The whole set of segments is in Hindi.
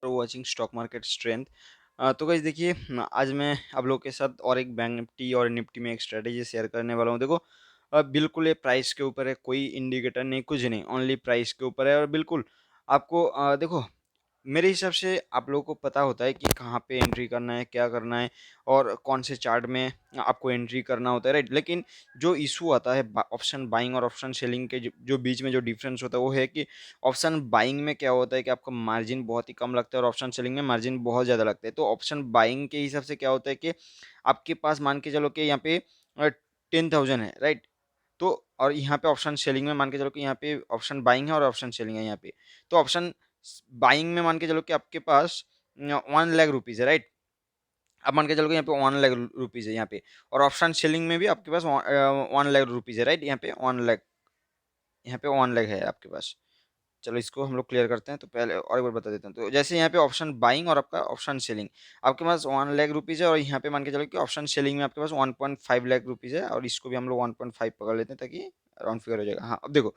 Watching stock market strength. तो गाइस देखिए, आज मैं आप लोगों के साथ और एक बैंक निफ्टी और निफ्टी में एक स्ट्रेटेजी शेयर करने वाला हूँ। देखो, बिल्कुल ये प्राइस के ऊपर है, कोई इंडिकेटर नहीं, कुछ नहीं, ओनली प्राइस के ऊपर है। और बिल्कुल आपको देखो, मेरे हिसाब से आप लोगों को पता होता है कि कहाँ पे एंट्री करना है, क्या करना है और कौन से चार्ट में आपको एंट्री करना होता है, राइट। लेकिन जो इशू आता है ऑप्शन बाइंग और ऑप्शन सेलिंग के जो बीच में जो डिफरेंस होता है वो है कि ऑप्शन बाइंग में क्या होता है कि आपका मार्जिन बहुत ही कम लगता है और ऑप्शन सेलिंग में मार्जिन बहुत ज़्यादा लगता है। तो ऑप्शन बाइंग के हिसाब से क्या होता है कि आपके पास मान के चलो कि यहाँ पे 10,000 है, राइट। तो और यहाँ पे ऑप्शन सेलिंग में मान के चलो कि यहाँ पे ऑप्शन बाइंग है और ऑप्शन सेलिंग है यहाँ पे। तो ऑप्शन बाइंग में मान के चलो कि आपके पास 1 लाख रुपीज़ है, राइट। अब मान के चलो कि यहाँ पे 1 लाख रुपीज़ है यहाँ पे। और ऑप्शन सेलिंग में भी आपके पास 1 लाख रुपीज़ है, राइट। यहाँ पे 1 लाख, यहाँ पे 1 लाख है आपके पास। चलो इसको हम लोग क्लियर करते हैं। तो पहले और एक बार बता देता हूँ। तो जैसे यहाँ पे ऑप्शन बाइंग और आपका ऑप्शन सेलिंग, आपके पास 1 लाख रुपीज़ है और यहाँ पे मान के चलो कि ऑप्शन सेलिंग में आपके पास 1.5 लाख रुपीज़ है। और इसको भी हम लोग 1.5 पकड़ लेते हैं ताकि राउंड फिगर हो जाएगा। हाँ, अब देखो,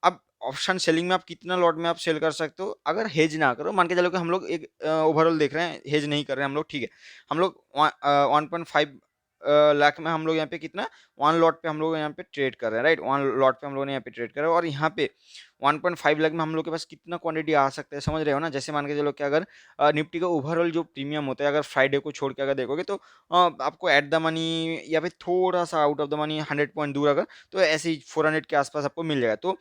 अब ऑप्शन सेलिंग में आप कितना लॉट में आप सेल कर सकते हो अगर हेज ना करो। मान के चलो कि हम लोग एक ओवरऑल देख रहे हैं, हेज नहीं कर रहे हैं हम लोग, ठीक है। हम लोग 1.5 लाख में हम लोग यहाँ पे कितना, 1 लॉट पे हम लोग यहाँ पे ट्रेड कर रहे हैं, राइट। 1 लॉट पे हम लोग ने यहाँ पे ट्रेड कर रहे हैं और यहाँ पे 1.5 लाख में हम लोग के पास कितना क्वांटिटी आ सकता है, समझ रहे हो ना। जैसे मान के चलो कि अगर निफ्टी का ओवरऑल जो प्रीमियम होता है, अगर फ्राइडे को छोड़ के अगर देखोगे तो आपको एट द मनी या फिर थोड़ा सा out of the money 100 point दूर अगर, तो ऐसे ही 400 के आसपास आपको मिल जाएगा। तो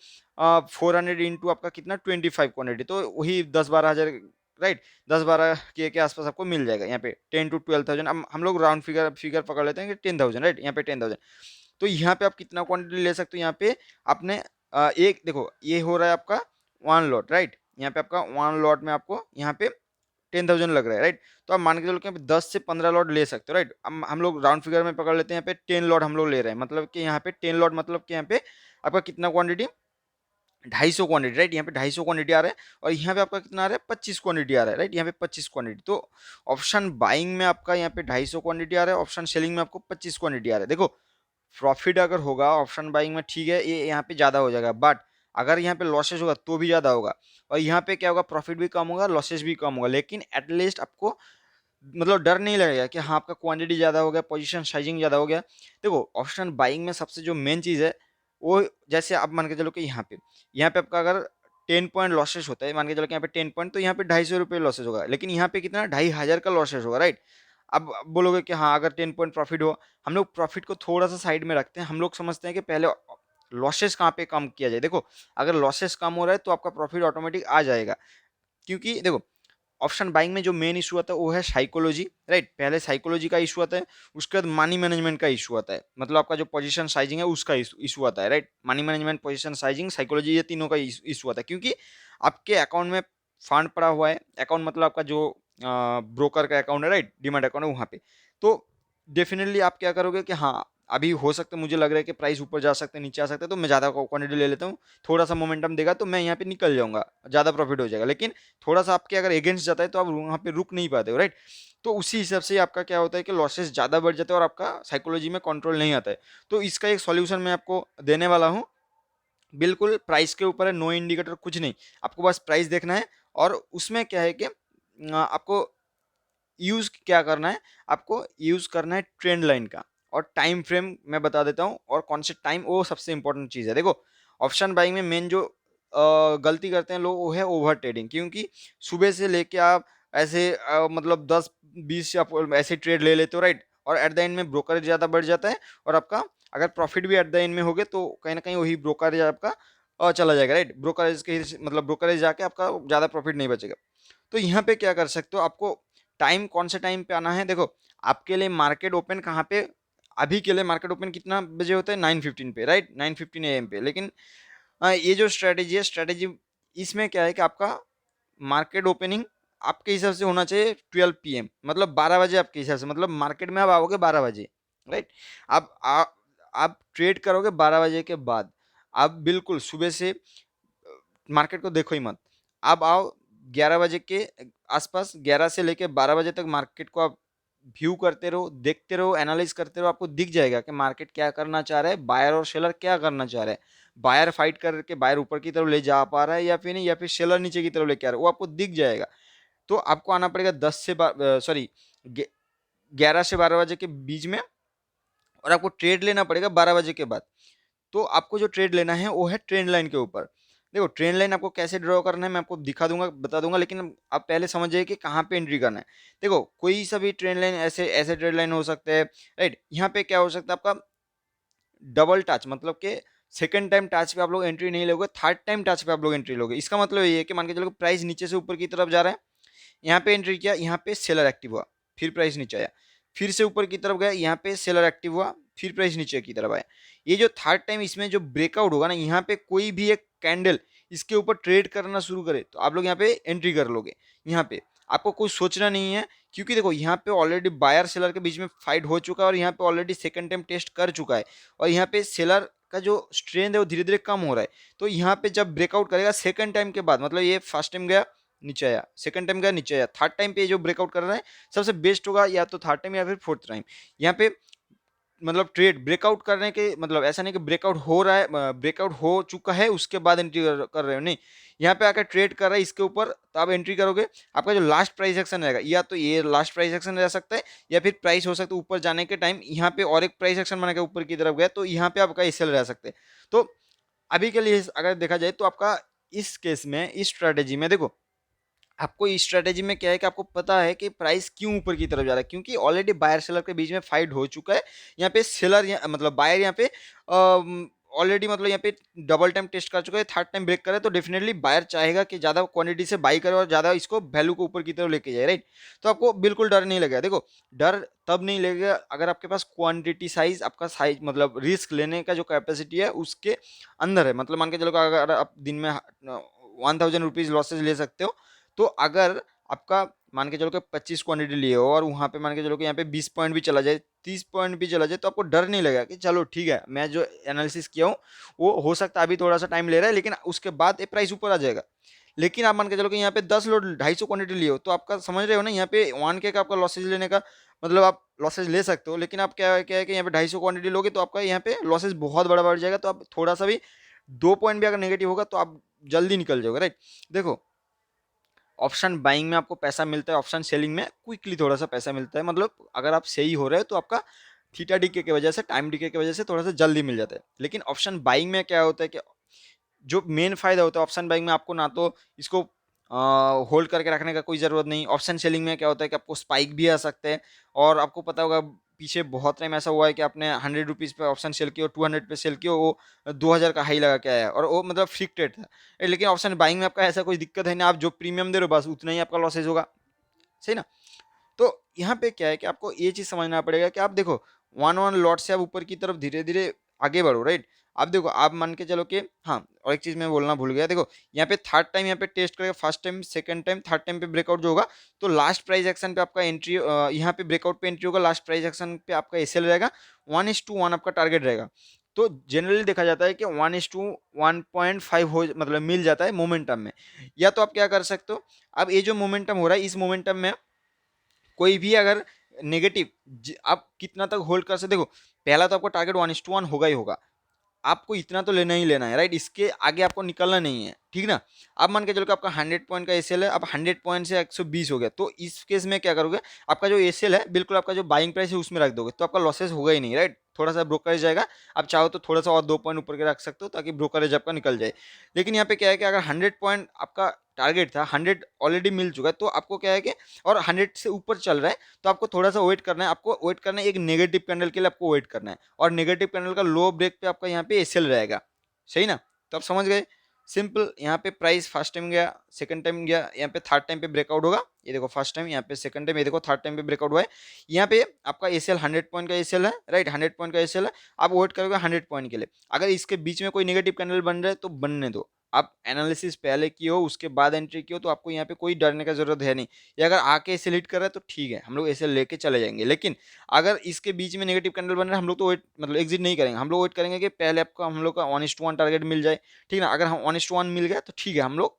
400 इंटू आपका कितना 25 क्वांटिटी, तो वही 10-12 हज़ार, राइट। 10-12 के आसपास आपको मिल जाएगा यहाँ पे 10 to 12,000। अब हम लोग राउंड फिगर फिगर पकड़ लेते हैं कि 10,000, राइट। यहाँ पे 10,000। तो यहाँ पे आप कितना क्वांटिटी ले सकते हो यहाँ पे आपने, एक देखो ये हो रहा है आपका 1 लॉट, राइट। यहाँ पे आपका 1 लॉट में आपको यहाँ पे 10,000 लग रहा है, राइट। तो आप मान के चलो कि यहाँ पे 10 से 15 लॉट ले सकते हो, राइट। हम लोग राउंड फिगर में पकड़ लेते हैं, यहाँ पे 10 लॉट हम लोग ले रहे हैं, मतलब कि यहाँ पे 10 लॉट मतलब कि यहाँ पे आपका कितना क्वांटिटी, 250 क्वांटिटी, राइट। यहाँ पे 250 क्वांटिटी आ रहा है और यहाँ पे आपका कितना आ रहा है, 25 क्वांटिटी आ रहा है, राइट। यहाँ पे 25 क्वांटिटी। तो ऑप्शन बाइंग में आपका यहाँ पे 250 क्वांटिटी आ रहा है, ऑप्शन सेलिंग में आपको 25 क्वांटिटी आ रहा है। देखो, प्रॉफिट अगर होगा ऑप्शन बाइंग में, ठीक है, ये यहाँ पे ज़्यादा हो जाएगा, बट अगर यहाँ पे लॉसेज होगा तो भी ज़्यादा होगा। और यहाँ पे क्या होगा, प्रॉफिट भी कम होगा, लॉसेज भी कम होगा, लेकिन एटलीस्ट आपको मतलब डर नहीं लगेगा कि हाँ आपका क्वांटिटी ज़्यादा हो गया, पोजीशन साइजिंग ज़्यादा हो गया। देखो, ऑप्शन बाइंग में सबसे जो मेन चीज़ है वो, जैसे आप मान के चलो कि यहाँ पे आपका अगर 10 पॉइंट लॉसेस होता है, मान के चलो कि यहाँ पे 10 पॉइंट, तो यहाँ पे 250 रुपये लॉसेस होगा, लेकिन यहाँ पे कितना 2,500 का लॉसेस होगा, राइट। अब बोलोगे कि हाँ अगर 10 पॉइंट प्रॉफिट हो, हम लोग प्रॉफिट को थोड़ा सा साइड में रखते हैं। हम लोग समझते हैं कि पहले लॉसेस कहाँ पे कम किया जाए। देखो, अगर लॉसेस कम हो रहा है तो आपका प्रॉफिट ऑटोमेटिक आ जाएगा, क्योंकि देखो ऑप्शन बाइंग में जो मेन इशू आता है वो है साइकोलॉजी, राइट। पहले साइकोलॉजी का इशू आता है, उसके बाद मनी मैनेजमेंट का इशू आता है, मतलब आपका जो पोजीशन साइजिंग है उसका इशू आता है, right. Money management, position sizing, psychology, ये तीनों का इशू आता है, क्योंकि आपके अकाउंट में फंड पड़ा हुआ है। अकाउंट मतलब आपका जो ब्रोकर का अकाउंट है, राइट, डीमैट अकाउंट है वहाँ पे। तो डेफिनेटली आप क्या करोगे कि हाँ अभी हो सकता है, मुझे लग रहा है कि प्राइस ऊपर जा सकते हैं, नीचे आ सकते हैं, तो मैं ज़्यादा क्वांटिटी ले लेता हूँ। थोड़ा सा मोमेंटम देगा तो मैं यहाँ पे निकल जाऊंगा, ज़्यादा प्रॉफिट हो जाएगा। लेकिन थोड़ा सा आपके अगर अगेंस्ट जाता है तो आप वहाँ पे रुक नहीं पाते हो, राइट। तो उसी हिसाब से आपका क्या होता है कि लॉसेस ज़्यादा बढ़ जाते हैं और आपका साइकोलॉजी में कंट्रोल नहीं आता है। तो इसका एक सॉल्यूशन मैं आपको देने वाला हूँ। बिल्कुल प्राइस के ऊपर है, नो इंडिकेटर कुछ नहीं, आपको बस प्राइस देखना है। और उसमें क्या है कि आपको यूज़ क्या करना है, आपको यूज़ करना है ट्रेंड लाइन का। और टाइम फ्रेम मैं बता देता हूँ, और कौन से टाइम, वो सबसे इंपॉर्टेंट चीज़ है। देखो, ऑप्शन बाइंग में मेन जो गलती करते हैं लोग वो है ओवर ट्रेडिंग, क्योंकि सुबह से लेके आप ऐसे मतलब 10-20 आप ऐसे ट्रेड ले लेते हो, राइट। और एट द एंड में ब्रोकरेज ज़्यादा बढ़ जाता है, और आपका अगर प्रॉफिट भी एट द एंड में हो गए तो कहीं ना कहीं वही ब्रोकरेज आपका चला जाएगा, राइट। ब्रोकरेज के मतलब ब्रोकरेज जाके आपका ज़्यादा प्रॉफिट नहीं बचेगा। तो यहाँ पे क्या कर सकते हो, आपको टाइम कौन से टाइम पे आना है। देखो, आपके लिए मार्केट ओपन कहाँ पे, अभी के लिए मार्केट ओपन कितना बजे होता है, 9:15 पे, राइट, 9:15 AM पे। लेकिन ये जो स्ट्रेटेजी है, स्ट्रेटेजी इसमें क्या है कि आपका मार्केट ओपनिंग आपके हिसाब से होना चाहिए 12 PM, मतलब 12 बजे आपके हिसाब से, मतलब मार्केट में आप आओगे 12 बजे, राइट। आप ट्रेड करोगे 12 बजे के बाद। आप बिल्कुल सुबह से मार्केट को देखो ही मत। आप आओ 11 बजे के आसपास, 11 से लेके 12 बजे तक मार्केट को आप व्यू करते रहो, देखते रहो, एनालाइज करते रहो। आपको दिख जाएगा कि मार्केट क्या करना चाह रहा है, बायर और सेलर क्या करना चाह रहा है। बायर फाइट करके बायर ऊपर की तरफ ले जा पा रहा है या फिर नहीं, या फिर सेलर नीचे की तरफ लेके आ रहा है, वो आपको दिख जाएगा। तो आपको आना पड़ेगा 11 से 12 बजे के बीच में, और आपको ट्रेड लेना पड़ेगा 12 बजे के बाद। तो आपको जो ट्रेड लेना है वो है ट्रेंड लाइन के ऊपर। देखो ट्रेंड लाइन आपको कैसे ड्रॉ करना है मैं आपको दिखा दूंगा, बता दूंगा, लेकिन आप पहले समझिए कि कहाँ पे एंट्री करना है। देखो कोई सा भी ट्रेंड लाइन ऐसे ऐसे ट्रेंड लाइन हो सकते हैं, राइट। यहाँ पे क्या हो सकता है आपका डबल टच, मतलब कि सेकंड टाइम टच पे आप लोग एंट्री नहीं लोगे, थर्ड टाइम टच पे आप लोग एंट्री लोगे। इसका मतलब ये है कि मान के चलो प्राइस नीचे से ऊपर की तरफ जा रहा है, यहाँ पे एंट्री किया, यहाँ पे सेलर एक्टिव हुआ, फिर प्राइस नीचे आया, फिर से ऊपर की तरफ गया, यहाँ पे सेलर एक्टिव हुआ, फिर प्राइस नीचे की तरफ आया। ये जो थर्ड टाइम इसमें जो ब्रेकआउट होगा ना, यहाँ पे कोई भी एक कैंडल इसके ऊपर ट्रेड करना शुरू करे तो आप लोग यहाँ पे एंट्री कर लोगे। यहाँ पे आपको कुछ सोचना नहीं है, क्योंकि देखो यहाँ पे ऑलरेडी बायर सेलर के बीच में फाइट हो चुका है, और यहाँ पे ऑलरेडी सेकंड टाइम टेस्ट कर चुका है, और यहाँ पे सेलर का जो स्ट्रेंथ है वो धीरे धीरे कम हो रहा है। तो यहाँ पे जब ब्रेकआउट करेगा सेकंड टाइम के बाद, मतलब ये फर्स्ट टाइम गया नीचे आया, सेकंड टाइम गया नीचे आया, थर्ड टाइम पे जो ब्रेकआउट कर रहा है सबसे बेस्ट होगा या तो थर्ड टाइम या फिर फोर्थ टाइम। यहाँ पे मतलब ट्रेड ब्रेकआउट करने के मतलब ऐसा नहीं कि ब्रेकआउट हो रहा है, ब्रेकआउट हो चुका है उसके बाद एंट्री कर रहे हो, नहीं। यहाँ पे आकर ट्रेड कर रहा है इसके ऊपर तो आप एंट्री करोगे। आपका जो लास्ट प्राइस एक्शन रहेगा, या तो ये लास्ट प्राइस एक्शन रह सकता है, या फिर प्राइस हो सकता है ऊपर जाने के टाइम यहाँ पे और एक प्राइस एक्शन बना के ऊपर की तरफ गया तो यहाँ पे आपका एसएल रह सकते हैं। तो अभी के लिए अगर देखा जाए तो आपका इस केस में इस स्ट्रेटेजी में देखो, आपको इस स्ट्रेटेजी में क्या है कि आपको पता है कि प्राइस क्यों ऊपर की तरफ जा रहा है, क्योंकि ऑलरेडी बायर सेलर के बीच में फाइट हो चुका है। यहाँ पे सेलर मतलब बायर यहाँ पे ऑलरेडी मतलब यहाँ पे डबल टाइम टेस्ट कर चुका है, थर्ड टाइम ब्रेक करे तो डेफिनेटली बायर चाहेगा कि ज़्यादा क्वांटिटी से बाई करे और ज़्यादा इसको वैल्यू को ऊपर की तरफ लेके जाए, राइट। तो आपको बिल्कुल डर नहीं लगेगा। देखो डर तब नहीं लगेगा अगर आपके पास क्वांटिटी साइज, आपका साइज मतलब रिस्क लेने का जो कैपेसिटी है उसके अंदर है। मतलब मान के चलो अगर आप दिन में 1000 रुपीज़ लॉसेज ले सकते हो, तो अगर आपका मान के चलो कि 25 क्वांटिटी लिए हो और वहाँ पे मान के चलो कि यहाँ पे 20 पॉइंट भी चला जाए, 30 पॉइंट भी चला जाए, तो आपको डर नहीं लगेगा कि चलो ठीक है मैं जो एनालिसिस किया हूँ वो हो सकता है अभी थोड़ा सा टाइम ले रहा है, लेकिन उसके बाद ये प्राइस ऊपर आ जाएगा। लेकिन आप मान के चलो कि यहाँ पे 10 लोड 250 क्वांटिटी लिए हो, तो आपका समझ रहे हो ना, यहाँ पे 1K का आपका लॉसेज लेने का मतलब आप लॉसेज ले सकते हो। लेकिन आप क्या है कि यहाँ पे 250 क्वांटिटी लोगे तो आपका यहाँ पे लॉसेज बहुत बड़ा बढ़ जाएगा। तो आप थोड़ा सा भी 2 पॉइंट भी अगर नेगेटिव होगा तो आप जल्दी निकल जाओगे, राइट। देखो ऑप्शन बाइंग में आपको पैसा मिलता है, ऑप्शन सेलिंग में क्विकली थोड़ा सा पैसा मिलता है। मतलब अगर आप सही हो रहे हो तो आपका थीटा डीके की वजह से, टाइम डीके की वजह से थोड़ा सा जल्दी मिल जाता है। लेकिन ऑप्शन बाइंग में क्या होता है कि जो मेन फायदा होता है ऑप्शन बाइंग में, आपको ना तो इसको होल्ड करके रखने का कोई ज़रूरत नहीं। ऑप्शन सेलिंग में क्या होता है कि आपको स्पाइक भी आ सकते हैं, और आपको पता होगा पीछे बहुत टाइम ऐसा हुआ है कि आपने 100 रुपीज़ पे ऑप्शन सेल किया, 200 पे सेल किया, वो 2000 का हाई लगा के आया और वो मतलब फिक्स रेट था। लेकिन ऑप्शन बाइंग में आपका ऐसा कोई दिक्कत है ना, आप जो प्रीमियम दे रहे हो बस उतना ही आपका लॉसेज होगा, सही ना। तो यहाँ पे क्या है कि आपको ये चीज़ समझना पड़ेगा कि आप देखो वन वन लॉट से आप ऊपर की तरफ धीरे धीरे आगे बढ़ो, राइट। आप देखो आप मान के चलो कि हाँ, और एक चीज़ मैं बोलना भूल गया, देखो यहाँ पे थर्ड टाइम यहाँ पे टेस्ट करेगा, first time second time third time पे ब्रेकआउट जो होगा, तो लास्ट प्राइस एक्शन पे आपका एंट्री यहाँ पे ब्रेकआउट पे एंट्री होगा, लास्ट प्राइस एक्शन पे आपका एसएल रहेगा, 1:1 आपका टारगेट रहेगा। तो जनरली देखा जाता है कि 1:1.5 हो मतलब मिल जाता है मोमेंटम में। या तो आप क्या कर सकते हो, अब ये जो मोमेंटम हो रहा है इस मोमेंटम में कोई भी अगर नेगेटिव आप कितना तक होल्ड कर सकते, देखो पहला तो आपको टारगेट 1:1 होगा ही होगा, आपको इतना तो लेना ही लेना है, राइट। इसके आगे आपको निकलना नहीं है, ठीक ना। अब मान के चलो कि आपका 100 पॉइंट का एसएल है, अब 100 पॉइंट से 120 हो गया, तो इस केस में क्या करोगे, आपका जो एसएल है बिल्कुल आपका जो बाइंग प्राइस है उसमें रख दोगे, तो आपका लॉसेस होगा ही नहीं, राइट। थोड़ा सा ब्रोकरेज जाएगा, आप चाहो तो थोड़ा सा और 2 पॉइंट ऊपर के रख सकते हो ताकि ब्रोकरेज आपका निकल जाए। लेकिन यहाँ पे क्या है कि अगर 100 पॉइंट आपका टारगेट था, 100 ऑलरेडी मिल चुका है, तो आपको क्या है कि और 100 से ऊपर चल रहा है, तो आपको थोड़ा सा वेट करना है, आपको वेट करना है एक नेगेटिव कैंडल के लिए, आपको वेट करना है, और नेगेटिव कैंडल का लो ब्रेक पे आपका यहाँ पे एसएल रहेगा, सही ना। तो आप समझ गए, सिंपल। यहाँ पे प्राइस फर्स्ट टाइम गया, सेकंड टाइम गया, यहाँ पे थर्ड टाइम पे ब्रेकआउट होगा, ये देखो फर्स्ट टाइम, यहाँ पे सेकंड टाइम, ये देखो थर्ड टाइम पे ब्रेकआउट हुआ है। यहाँ पे आपका एसएल 100 पॉइंट का एसएल है, राइट, 100 पॉइंट का एसएल है। आप वेट करोगे 100 पॉइंट के लिए, अगर इसके बीच में कोई नेगेटिव कैंडल बन रहा है तो बनने दो। आप एनालिसिस पहले की हो उसके बाद एंट्री की हो तो आपको यहाँ पे कोई डरने का जरूरत है नहीं। ये अगर आके ऐसे हिट कर रहा है तो ठीक है, हम लोग ऐसे लेके चले जाएंगे। लेकिन अगर इसके बीच में नेगेटिव कैंडल बन रहा है, हम लोग तो वेट मतलब एग्जिट नहीं करेंगे, हम लोग वेट करेंगे कि पहले आपका हम लोग का 1:1 टारगेट मिल जाए, ठीक ना। अगर हम 1:1 मिल गया तो ठीक है, हम लोग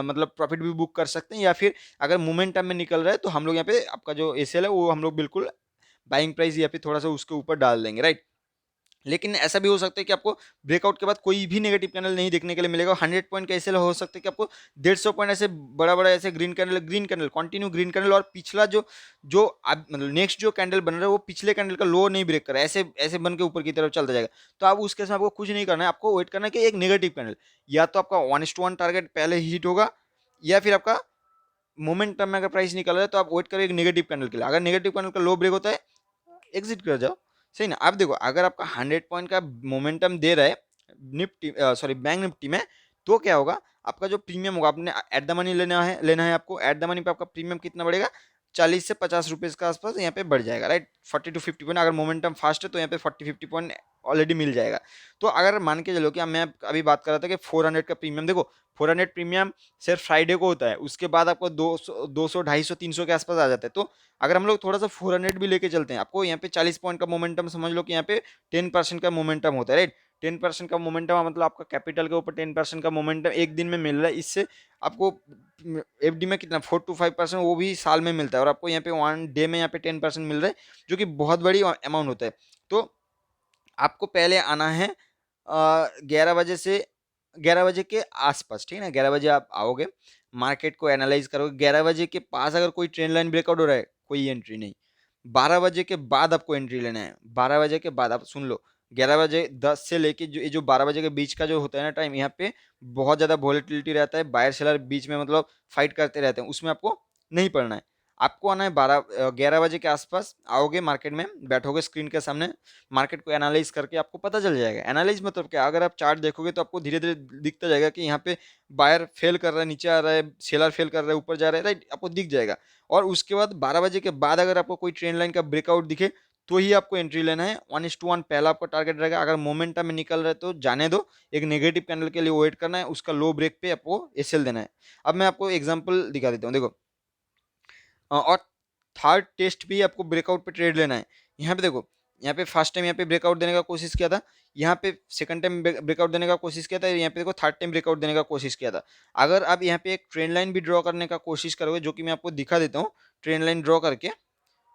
मतलब प्रॉफिट भी बुक कर सकते हैं, या फिर अगर मोमेंटम में निकल रहा है तो हम लोग यहाँ पे आपका जो एसएल है वो हम लोग बिल्कुल बाइंग प्राइस या फिर थोड़ा सा उसके ऊपर डाल देंगे, राइट। लेकिन ऐसा भी हो सकता है कि आपको ब्रेकआउट के बाद कोई भी नेगेटिव कैंडल नहीं देखने के लिए मिलेगा। 100 पॉइंट का ऐसे हो सकता है कि आपको 150 पॉइंट ऐसे बड़ा बड़ा ऐसे green candle continue green candle, और पिछला जो जो आप मतलब नेक्स्ट जो कैंडल बन रहा है वो पिछले कैंडल का लो नहीं ब्रेक कर रहा है, ऐसे ऐसे बन के ऊपर की तरफ चलता जाएगा। तो आप उस केस में आपको कुछ नहीं करना है, आपको वेट करना है कि एक नेगेटिव कैंडल या तो आपका 1:1 टारगेट पहले हिट होगा, या फिर आपका मोमेंटम में अगर प्राइस निकल रहा है तो आप वेट करो एक नेगेटिव कैंडल के लिए। अगर नेगेटिव कैंडल का लो ब्रेक होता है, एग्जिट कर जाओ। सही ना। आप देखो अगर आपका 100 पॉइंट का मोमेंटम दे रहा है निफ्टी, सॉरी बैंक निफ्टी में, तो क्या होगा, आपका जो प्रीमियम होगा, आपने एट द मनी लेना है आपको, एट द मनी पे आपका प्रीमियम कितना बढ़ेगा, 40 से 50 रुपीज के आसपास यहाँ पे बढ़ जाएगा, राइट। 40 to 50 पॉइंट, अगर मोमेंटम फास्ट है तो यहाँ पे 40-50 पॉइंट ऑलरेडी मिल जाएगा। तो अगर मान के चलो कि मैं अभी बात कर रहा था कि 400 का प्रीमियम, देखो 400 प्रीमियम सिर्फ फ्राइडे को होता है, उसके बाद आपको 200 250 300 के आसपास आ जाता है। तो अगर हम लोग थोड़ा सा 400 भी लेके चलते हैं, आपको यहाँ पे 40 पॉइंट का मोमेंटम समझ लो कि यहाँ पे 10% का मोमेंटम होता है, राइट। 10% का मोमेंटम मतलब आपका कैपिटल के ऊपर 10% का मोमेंटम एक दिन में मिल रहा है। इससे आपको एफडी में कितना 4 to 5%, वो भी साल में मिलता है, और आपको यहाँ पे 1 डे में यहाँ पे 10% मिल रहा है, जो कि बहुत बड़ी अमाउंट होता है। तो आपको पहले आना है 11 बजे से 11 बजे के आसपास, ठीक है ना। 11 बजे आप आओगे, मार्केट को एनालाइज करोगे। 11 बजे के पास अगर कोई ट्रेंड लाइन ब्रेकआउट हो रहा है, कोई एंट्री नहीं। 12 बजे के बाद आपको एंट्री लेना है। 12 बजे के बाद आप सुन लो, 11 बजे 10 से लेके जो ये जो 12 बजे के बीच का जो होता है ना टाइम, यहाँ पे बहुत ज़्यादा वॉलेटिलिटी रहता है, बायर सेलर बीच में मतलब फाइट करते रहते हैं, उसमें आपको नहीं पड़ना है। आपको आना है 11 बजे के आसपास आओगे, मार्केट में बैठोगे स्क्रीन के सामने, मार्केट को एनालाइज करके आपको पता चल जाएगा। एनालाइज मतलब क्या, अगर आप चार्ट देखोगे तो आपको धीरे धीरे दिखता जाएगा कि यहाँ पे बायर फेल कर रहा है, नीचे आ रहा है, सेलर फेल कर रहा है, ऊपर जा रहा है, राइट, आपको दिख जाएगा। और उसके बाद 12 बजे के बाद अगर आपको कोई ट्रेंड लाइन का ब्रेकआउट दिखे, तो ही आपको एंट्री लेना है। 1:1 पहला आपका टारगेट रहेगा। अगर मोमेंटम में निकल रहा है तो जाने दो, एक नेगेटिव कैंडल के लिए वेट करना है, उसका लो ब्रेक पे आपको एसएल देना है। अब मैं आपको एग्जांपल दिखा देता हूँ, देखो। और थर्ड टेस्ट भी आपको ब्रेकआउट पे ट्रेड लेना है। यहाँ पे देखो, यहाँ पे फर्स्ट टाइम यहाँ पे ब्रेकआउट देने का कोशिश किया था, यहाँ पे सेकंड टाइम ब्रेकआउट देने का कोशिश किया था, यहाँ पे देखो थर्ड टाइम ब्रेकआउट देने का कोशिश किया था। अगर आप यहाँ पे एक ट्रेंड लाइन भी ड्रॉ करने का कोशिश करोगे, जो कि मैं आपको दिखा देता हूँ, ट्रेंड लाइन ड्रॉ करके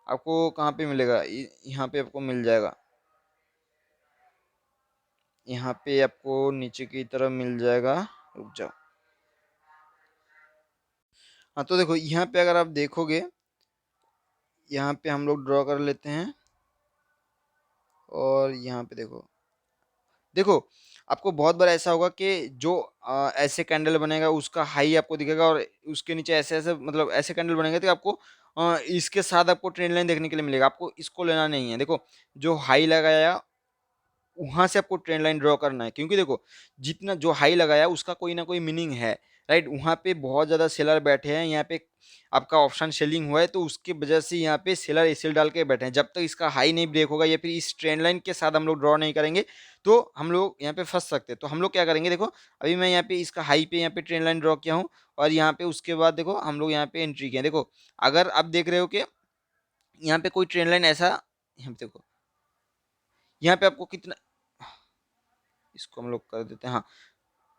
आपको कहाँ पे मिलेगा, यहाँ पे आपको मिल जाएगा, यहाँ पे आपको नीचे की तरफ मिल जाएगा। रुक जाओ। हाँ, तो देखो यहाँ पे अगर आप देखोगे, यहाँ पे हम लोग ड्रॉ कर लेते हैं, और यहाँ पे देखो, देखो आपको बहुत बार ऐसा होगा कि जो ऐसे कैंडल बनेगा उसका हाई आपको दिखेगा, और उसके नीचे ऐसे ऐसे मतलब ऐसे कैंडल बनेंगे तो आपको इसके साथ आपको ट्रेंड लाइन देखने के लिए मिलेगा। आपको इसको लेना नहीं है। देखो जो हाई लगाया वहां से आपको ट्रेंड लाइन ड्रॉ करना है, क्योंकि देखो जितना जो हाई लगाया उसका कोई ना कोई मीनिंग है, राइट। वहां पे बहुत ज्यादा सेलर बैठे हैं, यहाँ पे आपका ऑप्शन सेलिंग हुआ है, तो उसकी वजह से यहाँ पे सेलर एसएल डाल के बैठे हैं। जब तक इसका हाई नहीं ब्रेक होगा या फिर इस ट्रेंड लाइन के साथ हम लोग ड्रॉ नहीं करेंगे, तो हम लोग यहाँ पे फंस सकते हैं। तो हम लोग क्या करेंगे, देखो अभी मैं यहाँ पे इसका हाई पे यहाँ पे ट्रेंड लाइन ड्रॉ किया हूँ, और यहाँ पे उसके बाद देखो हम लोग यहाँ पे एंट्री किया। देखो अगर आप देख रहे हो कि यहाँ पे कोई ट्रेंड लाइन ऐसा, यहाँ पे देखो, यहाँ पे आपको कितना, इसको हम लोग कर देते हैं, हाँ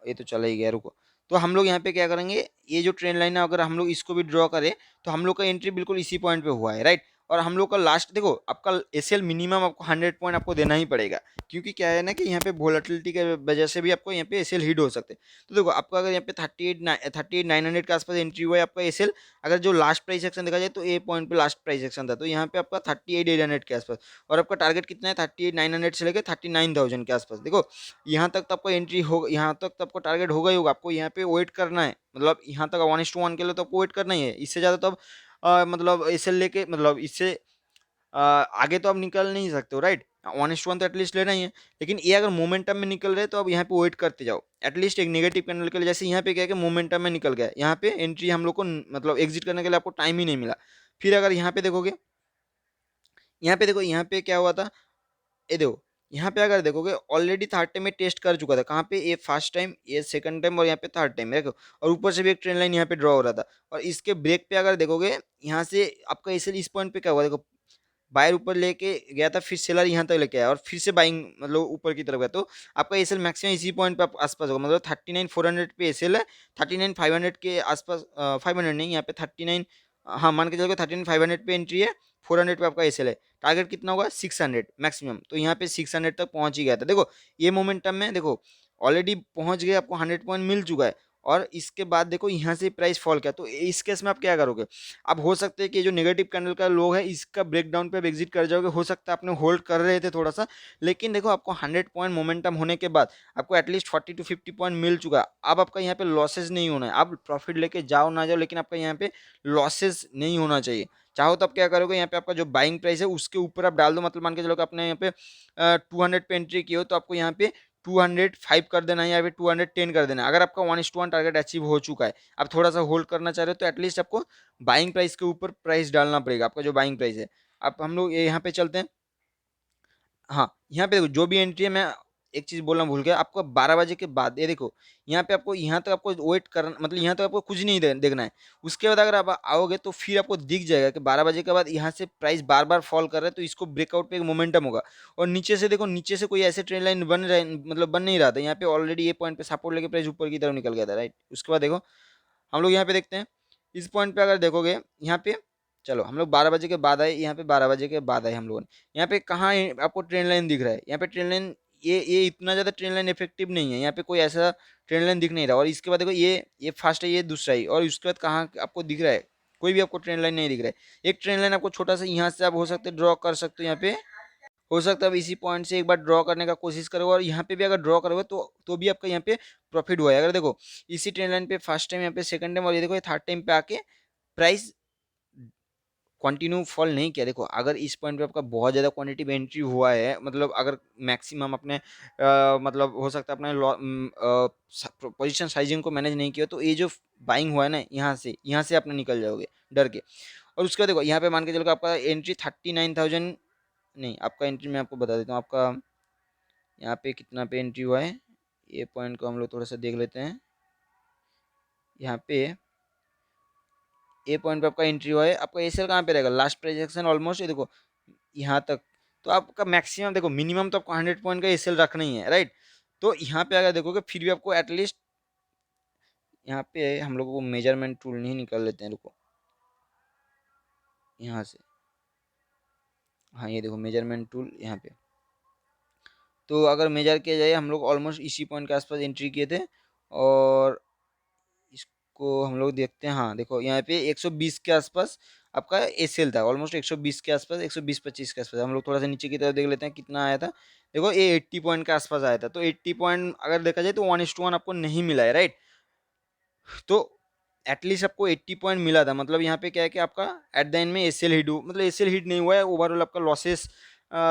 ये तो चला ही गया, रुको। तो हम लोग यहाँ पे क्या करेंगे, ये जो ट्रेंड लाइन है अगर हम लोग इसको भी ड्रॉ करें, तो हम लोग का एंट्री बिल्कुल इसी पॉइंट पे हुआ है, राइट। और हम लोग का लास्ट देखो, आपका एसएल मिनिमम आपको 100 पॉइंट आपको देना ही पड़ेगा, क्योंकि क्या है ना कि यहाँ पे वोलेटिलिटी के वजह से भी आपको यहाँ पे एसएल हिट हो सकते हैं। तो देखो आपका अगर यहाँ पे 38,900 के आसपास एंट्री हुआ है आपका एसएल, अगर जो लास्ट प्राइस एक्शन देखा जाए तो ए पॉइंट पे लास्ट प्राइस एक्शन था, तो यहाँ पे आपका 38,800 के आसपास, और आपका टारगेट कितना है 38,900 से लेकर 39,000 के आसपास। देखो यहाँ तक तो आपको एंट्री हो, यहाँ तक तो आपको टारगेट होगा ही होगा, आपको यहाँ पे वेट करना है, मतलब यहाँ तक 1:1 के लिए तो आपको वेट करना ही है। इससे ज़्यादा तो अब मतलब इसे लेके मतलब इससे आगे तो आप निकल नहीं सकते हो, राइट। 1:1 तो एटलीस्ट लेना ही है। लेकिन ये अगर मोमेंटम में निकल रहे हैं तो अब यहाँ पे वेट करते जाओ एटलीस्ट एक नेगेटिव कैंडल के लिए। जैसे यहाँ पे क्या है कि मोमेंटम में निकल गया, यहाँ पे एंट्री हम लोग को मतलब एग्जिट करने के लिए आपको टाइम ही नहीं मिला। फिर अगर यहाँ पे देखोगे, यहाँ पे देखो यहाँ पे क्या हुआ था, ये देखो यहाँ पे अगर देखोगे ऑलरेडी थर्ड टाइम में टेस्ट कर चुका था, कहाँ पे, ये फर्स्ट टाइम, ये सेकंड टाइम, और यहाँ पे थर्ड टाइम देखो, और ऊपर से भी एक ट्रेंड लाइन यहाँ पे ड्रॉ हो रहा था। और इसके ब्रेक पे अगर देखोगे, यहाँ से आपका इस पॉइंट पे क्या हुआ, देखो बायर ऊपर लेके गया था, फिर सेलर यहाँ तक लेके आया, और फिर से बाइंग मतलब ऊपर की तरफ गया, तो आपका एसएल मैक्सिमम इसी पॉइंट पे आसपास होगा, मतलब 39,400 पे एसएल है, 39,500 के आसपास, 500 नहीं, यहाँ पे 39, हाँ मान के चलो 39,500 पे एंट्री है, 400 पे आपका एसएल है, टारगेट कितना होगा 600 मैक्सिमम, तो यहाँ पे 600 तक पहुंच ही गया था। देखो ये मोमेंटम में देखो ऑलरेडी पहुंच गए, आपको 100 पॉइंट मिल चुका है, और इसके बाद देखो यहाँ से प्राइस फॉल किया, तो इस केस में आप क्या करोगे, अब हो सकता है कि जो नेगेटिव कैंडल का लो है इसका ब्रेकडाउन पे आप एग्जिट कर जाओगे, हो सकता है आपने होल्ड कर रहे थे थोड़ा सा, लेकिन देखो आपको 100 पॉइंट मोमेंटम होने के बाद आपको एटलीस्ट 40 to 50 पॉइंट मिल चुका है। अब आपका यहाँ पे लॉसेज नहीं होना है, आप प्रॉफिट लेके जाओ ना जाओ, लेकिन आपका यहाँ पे लॉसेज नहीं होना चाहिए। चाहो तो आप क्या करोगे, यहाँ पे आपका जो बाइंग प्राइस है उसके ऊपर आप डाल दो, मतलब मान के चलो कि आपने यहाँ पे 200 पे एंट्री की हो, तो आपको यहाँ पे 205 कर देना है या फिर 210 कर देना है। अगर आपका 1:1 टारगेट अचीव हो चुका है, आप थोड़ा सा होल्ड करना चाह रहे हो, तो एटलीस्ट आपको बाइंग प्राइस के ऊपर प्राइस डालना पड़ेगा, आपका जो बाइंग प्राइस है। अब हम लोग यहाँ पे चलते हैं। हाँ, यहाँ पे देखो जो भी एंट्री है, मैं एक चीज बोलना भूल गया आपको, 12 बजे के बाद ये देखो, यहाँ पे आपको यहाँ तक आपको वेट करना, मतलब यहाँ तक आपको कुछ नहीं देखना है। उसके बाद अगर आप आओगे तो फिर आपको दिख जाएगा कि 12 बजे के बाद यहाँ से प्राइस बार बार फॉल कर रहा है, तो इसको ब्रेकआउट पे एक मोमेंटम होगा। और नीचे से देखो, नीचे से कोई ऐसे ट्रेंड लाइन बन रहे, मतलब बन नहीं रहा था, यहाँ पे ऑलरेडी ये पॉइंट पे सपोर्ट लेके प्राइस ऊपर की तरफ निकल गया था, राइट। उसके बाद देखो हम लोग यहाँ पे देखते हैं, इस पॉइंट पे अगर देखोगे यहाँ पे, चलो हम लोग 12 बजे के बाद आए, यहाँ पे 12 बजे के बाद आए हम लोगों ने, यहाँ पे कहाँ आपको ट्रेंड लाइन दिख रहा है, यहाँ पे ट्रेंड लाइन, ये इतना ज़्यादा ट्रेंड लाइन इफेक्टिव नहीं है, यहाँ पे कोई ऐसा ट्रेंड लाइन दिख नहीं रहा। और इसके बाद देखो ये फर्स्ट है, ये दूसरा ही, और उसके बाद कहाँ आपको दिख रहा है, कोई भी आपको ट्रेंड लाइन नहीं दिख रहा है। एक ट्रेंड लाइन आपको छोटा सा यहाँ से आप हो सकते ड्रॉ कर सकते हो यहाँ पे, हो सकता है अब इसी पॉइंट से एक बार ड्रॉ करने का कोशिश करोगे, और यहाँ पे भी अगर ड्रॉ करोगे तो भी आपका यहाँ पे प्रॉफिट हुआ है। अगर देखो इसी ट्रेंड लाइन पे फर्स्ट टाइम, यहाँ पे सेकंड टाइम, और ये देखो ये थर्ड टाइम पे आके प्राइस कंटिन्यू फॉल नहीं किया। देखो अगर इस पॉइंट पे आपका बहुत ज़्यादा क्वांटिटी में एंट्री हुआ है, मतलब अगर मैक्सिमम अपने मतलब हो सकता है अपने पोजीशन साइजिंग को मैनेज नहीं किया, तो ये जो बाइंग हुआ है ना, यहाँ से आप निकल जाओगे डर के। और उसके बाद देखो यहाँ पे मान के चलो कि आपका एंट्री 39,000, नहीं आपका एंट्री मैं आपको बता देता हूँ, आपका यहाँ पे कितना पे एंट्री हुआ है, ये पॉइंट को हम लोग थोड़ा सा देख लेते हैं। यहाँ पे ए पॉइंट पे आपका एंट्री हुआ है, आपका एसएल कहाँ पे रहेगा, लास्ट प्रोजेक्शन ऑलमोस्ट ये देखो यहाँ तक, तो आपका मैक्सिमम देखो मिनिमम तो आपको 100 पॉइंट का एसएल रखना ही है, राइट। तो यहाँ पे अगर देखोगे फिर भी आपको एटलीस्ट, यहाँ पे हम लोग को मेजरमेंट टूल नहीं निकाल लेते हैं, रुको यहाँ से, हाँ ये देखो मेजरमेंट टूल यहाँ पे, तो अगर मेजर किया जाए हम लोग ऑलमोस्ट इसी पॉइंट के आसपास एंट्री किए थे, और इसको हम लोग देखते हैं, हाँ देखो यहाँ पे 120 के आसपास आपका एसएल था, ऑलमोस्ट 120 के आसपास, 120-25 के आसपास। हम लोग थोड़ा सा नीचे की तरफ देख लेते हैं कितना आया था। देखो ये 80 पॉइंट के आसपास आया था, तो 80 पॉइंट अगर देखा जाए तो 1:1 आपको नहीं मिला है, राइट। तो एटलीस्ट आपको 80 पॉइंट मिला था, मतलब यहाँ पे क्या है कि आपका एट द एंड में एसएल हिट, मतलब एसएल हिट नहीं हुआ है, ओवरऑल आपका लॉसेस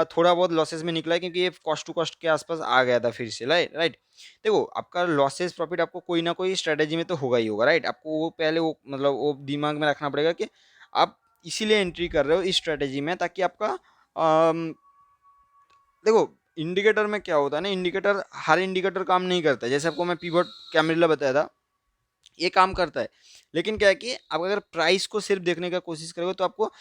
थोड़ा बहुत लॉसेस में निकला है, क्योंकि ये कॉस्ट टू कॉस्ट के आसपास आ गया था फिर से, राइट राइट। देखो आपका लॉसेस प्रॉफिट आपको कोई ना कोई स्ट्रेटेजी में तो होगा ही होगा, राइट। आपको वो पहले वो मतलब वो दिमाग में रखना पड़ेगा कि आप इसीलिए एंट्री कर रहे हो इस स्ट्रेटेजी में, ताकि आपका देखो इंडिकेटर में क्या होता है ना, इंडिकेटर हर इंडिकेटर काम नहीं करता है, जैसे आपको मैं पीवट कैमरिला बताया था, ये काम करता है। लेकिन क्या है कि आप अगर प्राइस को सिर्फ देखने का कोशिश करोगे तो आपको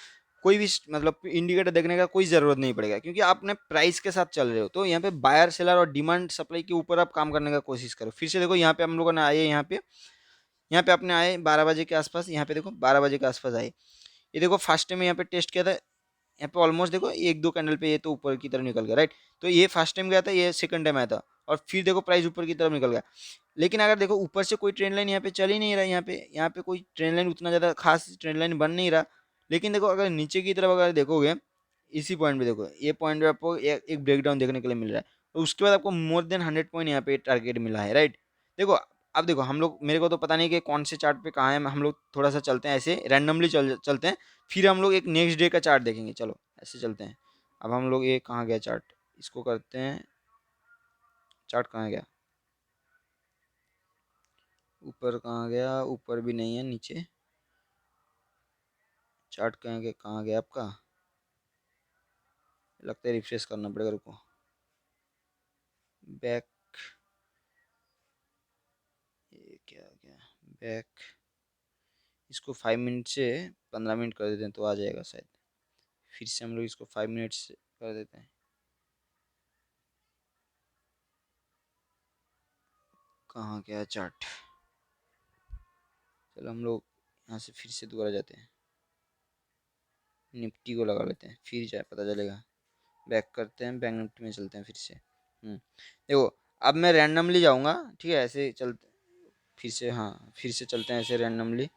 कोई भी मतलब इंडिकेटर देखने का कोई ज़रूरत नहीं पड़ेगा, क्योंकि आप अपने प्राइस के साथ चल रहे हो। तो यहाँ पे बायर सेलर और डिमांड सप्लाई के ऊपर आप काम करने का कोशिश करो। फिर से देखो यहाँ पे हम लोगों ने आए, यहाँ पे अपने आए 12 बजे के आसपास, यहाँ पे देखो 12 बजे के आसपास आए, ये देखो फर्स्ट टाइम यहाँ पे टेस्ट किया था, यहाँ पे ऑलमोस्ट देखो एक दो कैंडल पे ये तो ऊपर की तरफ निकल गया, राइट। तो ये फर्स्ट टाइम गया था, ये सेकंड टाइम आया था, और फिर देखो प्राइस ऊपर की तरफ निकल गया। लेकिन अगर देखो ऊपर से कोई ट्रेंड लाइन यहाँ पे चल ही नहीं रहा, यहाँ पे कोई ट्रेंड लाइन उतना ज़्यादा खास ट्रेंड लाइन बन नहीं रहा। लेकिन देखो अगर नीचे की तरफ अगर देखोगे, इसी पॉइंट पे देखो, ये पॉइंट पे आपको एक ब्रेकडाउन देखने के लिए मिल रहा है, और उसके बाद आपको मोर देन 100 पॉइंट यहाँ पे टारगेट मिला है, राइट। देखो अब देखो हम लोग, मेरे को तो पता नहीं कि कौन से चार्ट पे कहाँ है, हम लोग थोड़ा सा चलते हैं ऐसे रैंडमली चलते हैं, फिर हम लोग एक नेक्स्ट डे का चार्ट देखेंगे, चलो ऐसे चलते हैं। अब हम लोग ये कहाँ गया चार्ट, इसको करते हैं, चार्ट कहाँ गया, ऊपर कहाँ गया, ऊपर भी नहीं है, नीचे चार्ट कहाँ गया आपका, लगता है रिफ्रेश करना पड़ेगा, रुको, बैक, ये क्या गया, बैक, इसको 5 मिनट से 15 मिनट कर देते हैं तो आ जाएगा शायद। फिर से हम लोग इसको 5 मिनट से कर देते हैं, कहाँ गया चार्ट, चलो हम लोग यहाँ से फिर से दोबारा जाते हैं। निफ्टी को लगा लेते हैं, फिर जाए पता चलेगा। बैक करते हैं, बैंक निफ्टी में चलते हैं फिर से। देखो अब मैं रैंडमली जाऊंगा, ठीक है, ऐसे चलते फिर से, हाँ फिर से चलते हैं ऐसे रैंडमली।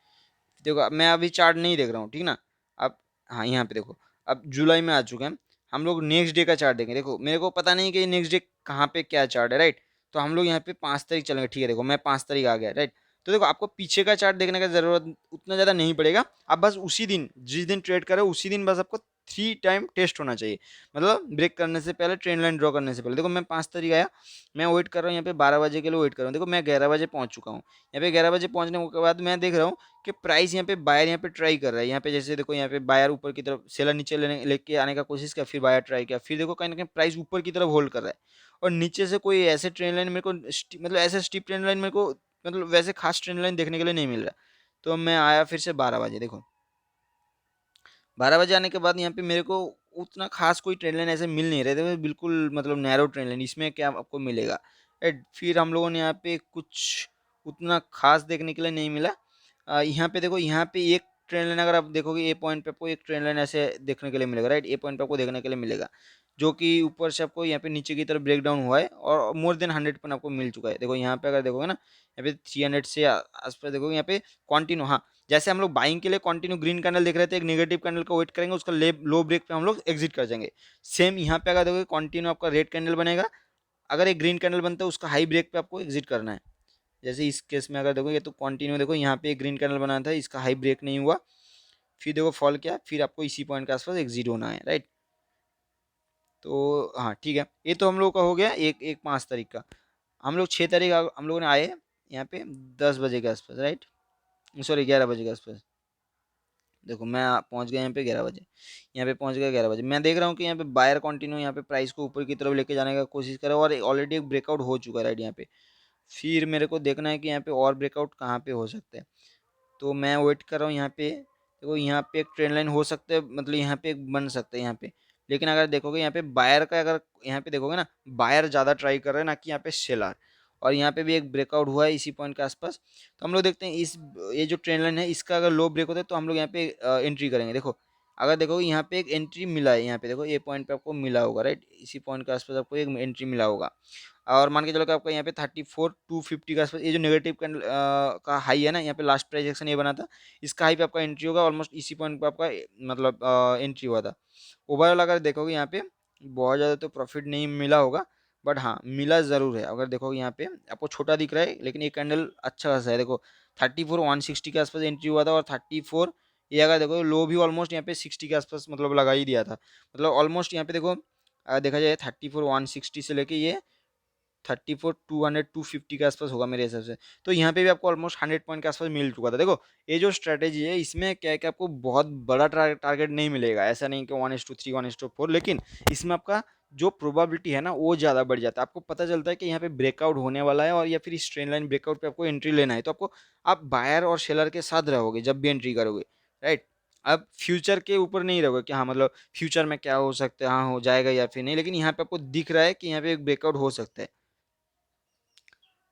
देखो अब मैं अभी चार्ट नहीं देख रहा हूँ, ठीक ना। अब हाँ यहाँ पे देखो, अब जुलाई में आ चुके हैं, हम लोग नेक्स्ट डे का चार्ट देंगे। देखो मेरे को पता नहीं कि नेक्स्ट डे कहाँ पे क्या चार्ट है, राइट। तो हम लोग यहाँ पे 5 तारीख चलेंगे, ठीक है। देखो मैं 5 तारीख आ गया, राइट। तो देखो आपको पीछे का चार्ट देखने का जरूरत उतना ज़्यादा नहीं पड़ेगा। आप बस उसी दिन जिस दिन ट्रेड करो उसी दिन बस आपको 3 टाइम टेस्ट होना चाहिए, मतलब ब्रेक करने से पहले, ट्रेंड लाइन ड्रॉ करने से पहले। देखो मैं 5 तारीख आया, मैं वेट कर रहा हूँ यहाँ पे 12 बजे के लिए वेट कर रहा हूँ। देखो मैं 11 बजे पहुँच चुका हूँ। यहाँ पे 11 बजे पहुँचने के बाद मैं देख रहा हूँ कि प्राइस यहाँ पे बायर यहाँ पे ट्राई कर रहा है। यहाँ पे जैसे देखो यहाँ पे बायर ऊपर की तरफ, सेलर नीचे लेने लेके आने का कोशिश किया, फिर बायर ट्राई किया, फिर देखो कहीं ना कहीं प्राइस ऊपर की तरफ होल्ड कर रहा है। और नीचे से कोई ऐसे ट्रेंड लाइन मेरे को मतलब ऐसे स्टीप ट्रेंड लाइन मेरे को, मतलब वैसे खास ट्रेंड लाइन देखने के लिए नहीं मिल रहा। तो मैं आया फिर से 12 बजे। देखो 12 बजे आने के बाद यहाँ पे मेरे को उतना खास कोई ट्रेंड लाइन ऐसे मिल नहीं रहे थे, बिल्कुल मतलब नैरो ट्रेंड लाइन। इसमें क्या आपको मिलेगा, राइट। फिर हम लोगों ने यहाँ पे कुछ उतना खास देखने के लिए नहीं मिला। यहाँ पे देखो, यहाँ पे एक ट्रेंड लाइन अगर आप देखोगे, ए पॉइंट पे आपको एक ट्रेंड लाइन ऐसे देखने के लिए मिलेगा, राइट। ए पॉइंट पे आपको देखने के लिए मिलेगा, जो कि ऊपर से आपको यहाँ पे नीचे की तरफ ब्रेक डाउन हुआ है और मोर देन 100 आपको मिल चुका है। देखो यहाँ पे अगर देखोगे ना, यहाँ पे 300 से आसपास देखोगे, यहाँ पे कंटिन्यू, हाँ जैसे हम लोग बाइंग के लिए कंटिन्यू ग्रीन कैंडल देख रहे थे, एक नेगेटिव कैंडल का वेट करेंगे, उसका लो ब्रेक पे हम लोग एग्जिट कर जाएंगे। सेम यहाँ पे अगर देखोगे कंटिन्यू आपका रेड कैंडल बनेगा, अगर एक ग्रीन कैंडल बनता है उसका हाई ब्रेक पे आपको एग्जिट करना है। जैसे इस केस में अगर देखोगे तो कंटिन्यू देखो, यहाँ पे एक ग्रीन कैंडल बना था, इसका हाई ब्रेक नहीं हुआ, फिर देखो फॉल किया, फिर आपको इसी पॉइंट के आसपास एग्जिट होना है, राइट। तो हाँ ठीक है, ये तो हम लोग का हो गया एक एक 5 तारीख का। हम लोग 6 तारीख हम लोगों ने आए यहाँ पे 10 बजे के आसपास, राइट, सॉरी 11 बजे के आसपास। देखो मैं पहुंच गया यहाँ पे 11 बजे, यहाँ पे पहुंच गया 11 बजे। मैं देख रहा हूँ कि यहाँ पे बायर कंटिन्यू यहाँ पे प्राइस को ऊपर की तरफ लेके जाने का कोशिश कर रहा है, और ऑलरेडी एक ब्रेकआउट हो चुका है, राइट यहाँ पे। फिर मेरे को देखना है कि यहाँ पे और ब्रेकआउट कहाँ पे हो सकता है। तो मैं वेट कर रहा हूँ यहाँ पे। देखो यहाँ पे एक ट्रेंड लाइन हो सकता है, मतलब यहाँ पे एक बन सकता है यहाँ पे। लेकिन अगर देखोगे यहाँ पे बायर का, अगर यहाँ पे देखोगे ना, बायर ज़्यादा ट्राई कर रहे हैं ना कि यहाँ पे सेलर। और यहाँ पे भी एक ब्रेकआउट हुआ है इसी पॉइंट के आसपास। तो हम लोग देखते हैं इस, ये जो ट्रेंड लाइन है इसका अगर लो ब्रेक होता है तो हम लोग यहाँ पे एंट्री करेंगे। देखो अगर देखोगे यहाँ पे एक एंट्री मिला है, यहाँ पे देखो ये पॉइंट पे आपको मिला होगा, राइट, इसी पॉइंट के आसपास आपको एक एंट्री मिला होगा। और मान के चलो कि आपका यहाँ पे 34,250 के आसपास ये जो नेगेटिव कैंडल का हाई है ना, यहाँ पे लास्ट प्राइस एक्शन ये बना था, इसका हाई पे आपका एंट्री होगा। ऑलमोस्ट इसी पॉइंट पे आपका मतलब एंट्री हुआ था। ओवरऑल अगर देखोगे यहाँ पे बहुत ज़्यादा तो प्रॉफिट नहीं मिला होगा, बट हाँ मिला ज़रूर है। अगर देखोगे यहाँ पे आपको छोटा दिख रहा है, लेकिन ये कैंडल अच्छा खासा है। देखो 34,160 के आसपास एंट्री हुआ था, और 34 ये अगर देखो लो भी ऑलमोस्ट यहाँ पे 60 के आसपास मतलब लगा ही दिया था। मतलब ऑलमोस्ट यहाँ पे देखो देखा जाए 34,160 से लेके ये 34,200 250 के आसपास होगा मेरे हिसाब से। तो यहाँ पे भी आपको ऑलमोस्ट 100 पॉइंट के आसपास मिल चुका था। देखो ये जो स्ट्रेटेजी है इसमें क्या है कि आपको बहुत बड़ा टारगेट नहीं मिलेगा, ऐसा नहीं कि 1:3 1:4, लेकिन इसमें आपका जो प्रोबेबिलिटी है ना वो ज़्यादा बढ़ जाता है। आपको पता चलता है कि यहाँ पे ब्रेकआउट होने वाला है, और या फिर इस ट्रेंड लाइन ब्रेकआउट पे आपको एंट्री लेना है, तो आपको आप बायर और सेलर के साथ रहोगे जब भी एंट्री करोगे, राइट। अब फ्यूचर के ऊपर नहीं रहोगे कि हाँ मतलब फ्यूचर में क्या हो सकता है, हाँ हो जाएगा या फिर नहीं, लेकिन यहाँ पे आपको दिख रहा है कि यहाँ पे एक ब्रेकआउट हो सकता है।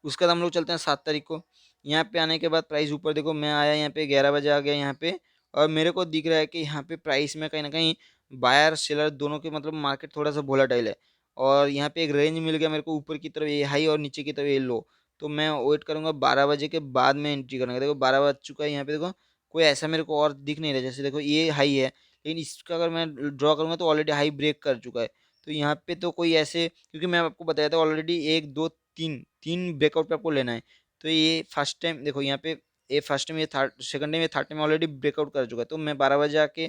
उसके बाद हम लोग चलते हैं 7 तारीख को। यहाँ पे आने के बाद प्राइस ऊपर, देखो मैं आया यहाँ पे 11 बजे आ गया यहाँ पे, और मेरे को दिख रहा है कि यहाँ पे प्राइस में कहीं ना कहीं बायर सेलर दोनों के मतलब मार्केट थोड़ा सा वोलेटाइल है। और यहाँ पे एक रेंज मिल गया मेरे को, ऊपर की तरफ ये हाई और नीचे की तरफ ये लो। तो मैं वेट करूँगा 12 बजे के बाद में एंट्री करूँगा। देखो 12 बज चुका है यहाँ पे, देखो कोई ऐसा मेरे को और दिख नहीं रहा। जैसे देखो ये हाई है, लेकिन इसका अगर मैं ड्रॉ करूँगा तो ऑलरेडी हाई ब्रेक कर चुका है। तो यहाँ पे तो कोई ऐसे, क्योंकि मैं आपको बताया था ऑलरेडी एक दो तीन तीन ब्रेकआउट पे आपको लेना है। तो ये फर्स्ट टाइम देखो यहाँ पे, ये फर्स्ट टाइम, ये थर्ड सेकंड टाइम, ये थर्ड टाइम ऑलरेडी ब्रेकआउट कर चुका है। तो मैं 12 बजे आके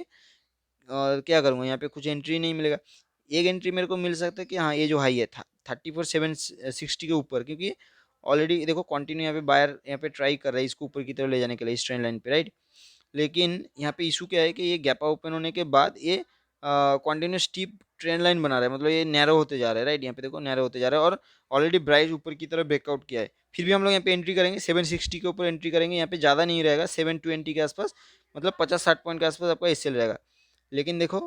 क्या करूँगा, यहाँ पे कुछ एंट्री नहीं मिलेगा। एक एंट्री मेरे को मिल सकता है कि हाँ ये जो हाई है 34,760 के ऊपर, क्योंकि ऑलरेडी देखो कंटिन्यू यहाँ पे बायर यहाँ पे ट्राई कर रहा है इसको ऊपर की तरफ ले जाने के लिए इस ट्रेंड लाइन पे, राइट। लेकिन यहाँ पे इशू क्या है कि ये गैप ओपन होने के बाद ये कंटिन्यू स्टीप ट्रेंड लाइन बना रहा है, मतलब ये नैरो होते जा रहा है, राइट। यहाँ पे देखो नैरो होते जा रहा है, और ऑलरेडी प्राइस ऊपर की तरफ ब्रेकआउट किया है। फिर भी हम लोग यहाँ पे एंट्री करेंगे 760 के ऊपर एंट्री करेंगे। यहाँ पे ज़्यादा नहीं रहेगा, 720 के आसपास, मतलब 50-60 पॉइंट के आसपास आपका एसएल रहेगा। लेकिन देखो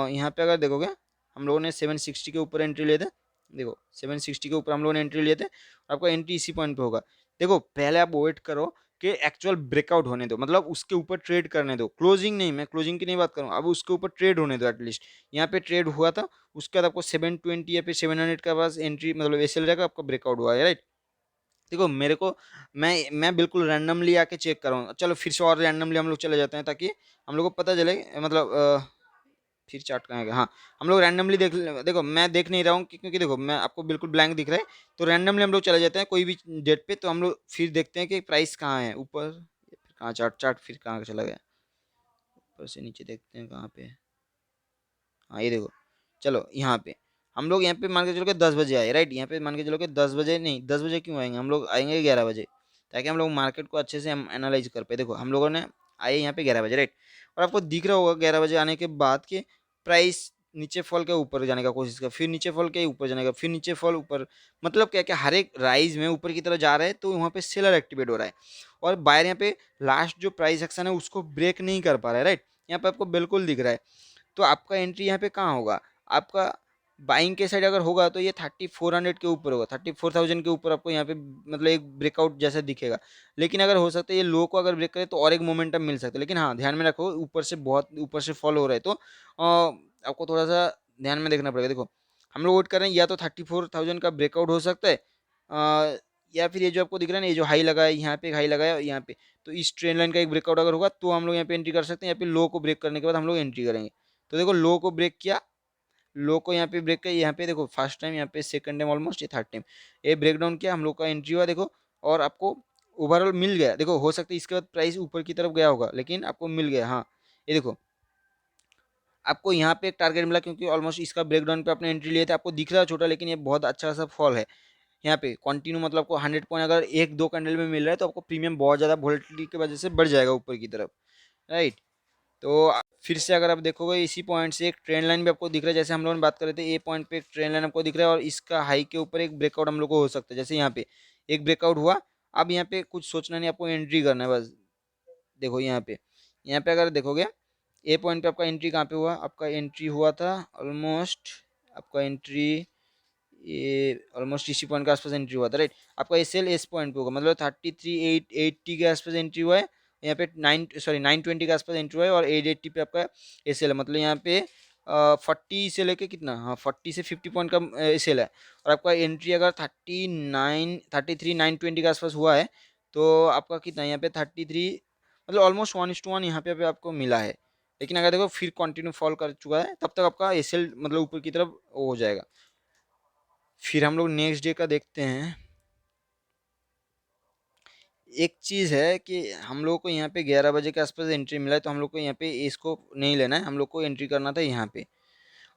यहाँ पे अगर देखोगे हम लोगों ने 760 के ऊपर एंट्री लिए थे। देखो 760 के ऊपर हम लोगों ने एंट्री लिए थे, आपका एंट्री इसी पॉइंट पे होगा। देखो पहले आप वेट करो कि एक्चुअल ब्रेकआउट होने दो, मतलब उसके ऊपर ट्रेड करने दो, क्लोजिंग नहीं, मैं क्लोजिंग की नहीं बात करूँ, अब उसके ऊपर ट्रेड होने दो एटलीस्ट। यहाँ पे ट्रेड हुआ था, उसके बाद आपको 720 या फिर 700 का पास एंट्री मतलब एसएल रहेगा, आपका ब्रेकआउट हुआ है, राइट। देखो मेरे को, मैं बिल्कुल रैंडमली आके चेक कर रहा हूँ, चलो फिर से और रैंडमली हम लोग चले जाते हैं ताकि हम लोग को पता चले, मतलब फिर चार्ट कहाँ गया, हाँ। हम लोग रैंडमली देखो मैं देख नहीं रहा हूँ क्योंकि देखो मैं आपको बिल्कुल ब्लैंक दिख रहा है, तो रैंडमली हम लोग चले जाते हैं कोई भी डेट पे, तो हम लोग फिर देखते हैं कि प्राइस कहाँ है ऊपर, फिर कहाँ चार्ट, फिर कहाँ चला गया, ऊपर से नीचे देखते हैं कहाँ पे। हाँ ये देखो, चलो यहाँ पे हम लोग यहाँ पे मान के चलो कि 10 बजे आए, राइट। यहाँ पे मान के चलो कि 10 बजे नहीं, 10 बजे क्यों आएंगे, हम लोग आएंगे 11 बजे, ताकि हम लोग मार्केट को अच्छे से हम एनालाइज कर पाए। देखो हम लोगों ने आए यहाँ पे 11 बजे, राइट। और आपको दिख रहा होगा 11 बजे आने के बाद के प्राइस नीचे फॉल के ऊपर जाने का कोशिश कर, फिर नीचे फॉल के ऊपर जाने का, फिर नीचे फॉल ऊपर, मतलब क्या क्या हर एक राइज में ऊपर की तरफ जा रहा है, तो वहाँ पे सेलर एक्टिवेट हो रहा है। और बायर यहाँ पे लास्ट जो प्राइस एक्शन है उसको ब्रेक नहीं कर पा रहा है, राइट। यहाँ पे आपको बिल्कुल दिख रहा है। तो आपका एंट्री यहाँ पे कहाँ होगा, आपका बाइंग के साइड अगर होगा तो ये 3400 के ऊपर होगा, 34,000 के ऊपर आपको यहाँ पे मतलब एक ब्रेकआउट जैसा दिखेगा। लेकिन अगर हो सकता है ये लो को अगर ब्रेक करे तो और एक मोमेंटम मिल सकता है, लेकिन हाँ ध्यान में रखो ऊपर से बहुत ऊपर से फॉलो हो रहा है, तो आपको थोड़ा सा ध्यान में देखना पड़ेगा। देखो हम लोग वेट कर रहे हैं, या तो 34,000 का ब्रेकआउट हो सकता है, या फिर ये जो आपको दिख रहा है ना, ये जो हाई लगा है यहाँ पे, हाई लगाया यहाँ पे, तो इस ट्रेन लाइन का एक ब्रेकआउट अगर होगा तो हम लोग यहाँ पे एंट्री कर सकते हैं, या फिर लो को ब्रेक करने के बाद हम लोग एंट्री करेंगे। तो देखो लो को ब्रेक किया, लो को यहाँ पे ब्रेक किया, यहाँ पे देखो फर्स्ट टाइम, यहाँ पे सेकंड टाइम, ऑलमोस्ट ये थर्ड टाइम ये ब्रेक डाउन किया, हम लोग का एंट्री हुआ देखो। और आपको ओवरऑल मिल गया, देखो हो सकता है इसके बाद प्राइस ऊपर की तरफ गया होगा, लेकिन आपको मिल गया, हाँ। ये देखो आपको यहाँ पे एक टारगेट मिला, क्योंकि ऑलमोस्ट इसका ब्रेकडाउन पे आपने एंट्री लिए थे, आपको दिख रहा है छोटा, लेकिन ये बहुत अच्छा सा फॉल है यहाँ पे कंटिन्यू, मतलब आपको 100 पॉइंट अगर एक दो कैंडल में मिल रहा है तो आपको प्रीमियम बहुत ज़्यादा वोलेटिलिटी की वजह से बढ़ जाएगा ऊपर की तरफ, राइट। तो फिर से अगर आप देखोगे इसी पॉइंट से एक ट्रेंड लाइन भी आपको दिख रहा है, जैसे हम लोगों ने बात कर रहे थे, ए पॉइंट पे एक ट्रेंड लाइन आपको दिख रहा है, और इसका हाई के ऊपर एक ब्रेकआउट हम लोग को हो सकता है, जैसे यहाँ पे एक ब्रेकआउट हुआ। अब यहाँ पे कुछ सोचना नहीं, आपको एंट्री करना है बस। देखो यहाँ पे अगर देखोगे ए पॉइंट पे आपका एंट्री कहाँ पे हुआ, आपका एंट्री हुआ था ऑलमोस्ट, आपका एंट्री ये ऑलमोस्ट इसी पॉइंट के आसपास एंट्री हुआ था, राइट। आपका एस एल एस पॉइंट पे होगा, मतलब 33,880 के आसपास एंट्री हुआ है, यहाँ पे 920 के आसपास एंट्री हुआ है, और 880 पे आपका एस एल है, मतलब यहाँ पे 40 से लेके कितना, हाँ 40 से 50 पॉइंट का एस एल है। और आपका एंट्री अगर 33,920 के आसपास हुआ है, तो आपका कितना यहाँ पे 33, मतलब ऑलमोस्ट 1:1 यहाँ पे आपको मिला है। लेकिन अगर देखो फिर कंटिन्यू फॉल कर चुका है, तब तक आपका एस एल मतलब ऊपर की तरफ वो हो जाएगा। फिर हम लोग नेक्स्ट डे का देखते हैं। एक चीज़ है कि हम लोग को यहाँ पे 11 बजे के आसपास एंट्री मिला है, तो हम लोग को यहाँ पे इसको नहीं लेना है, हम लोग को एंट्री करना था यहाँ पे।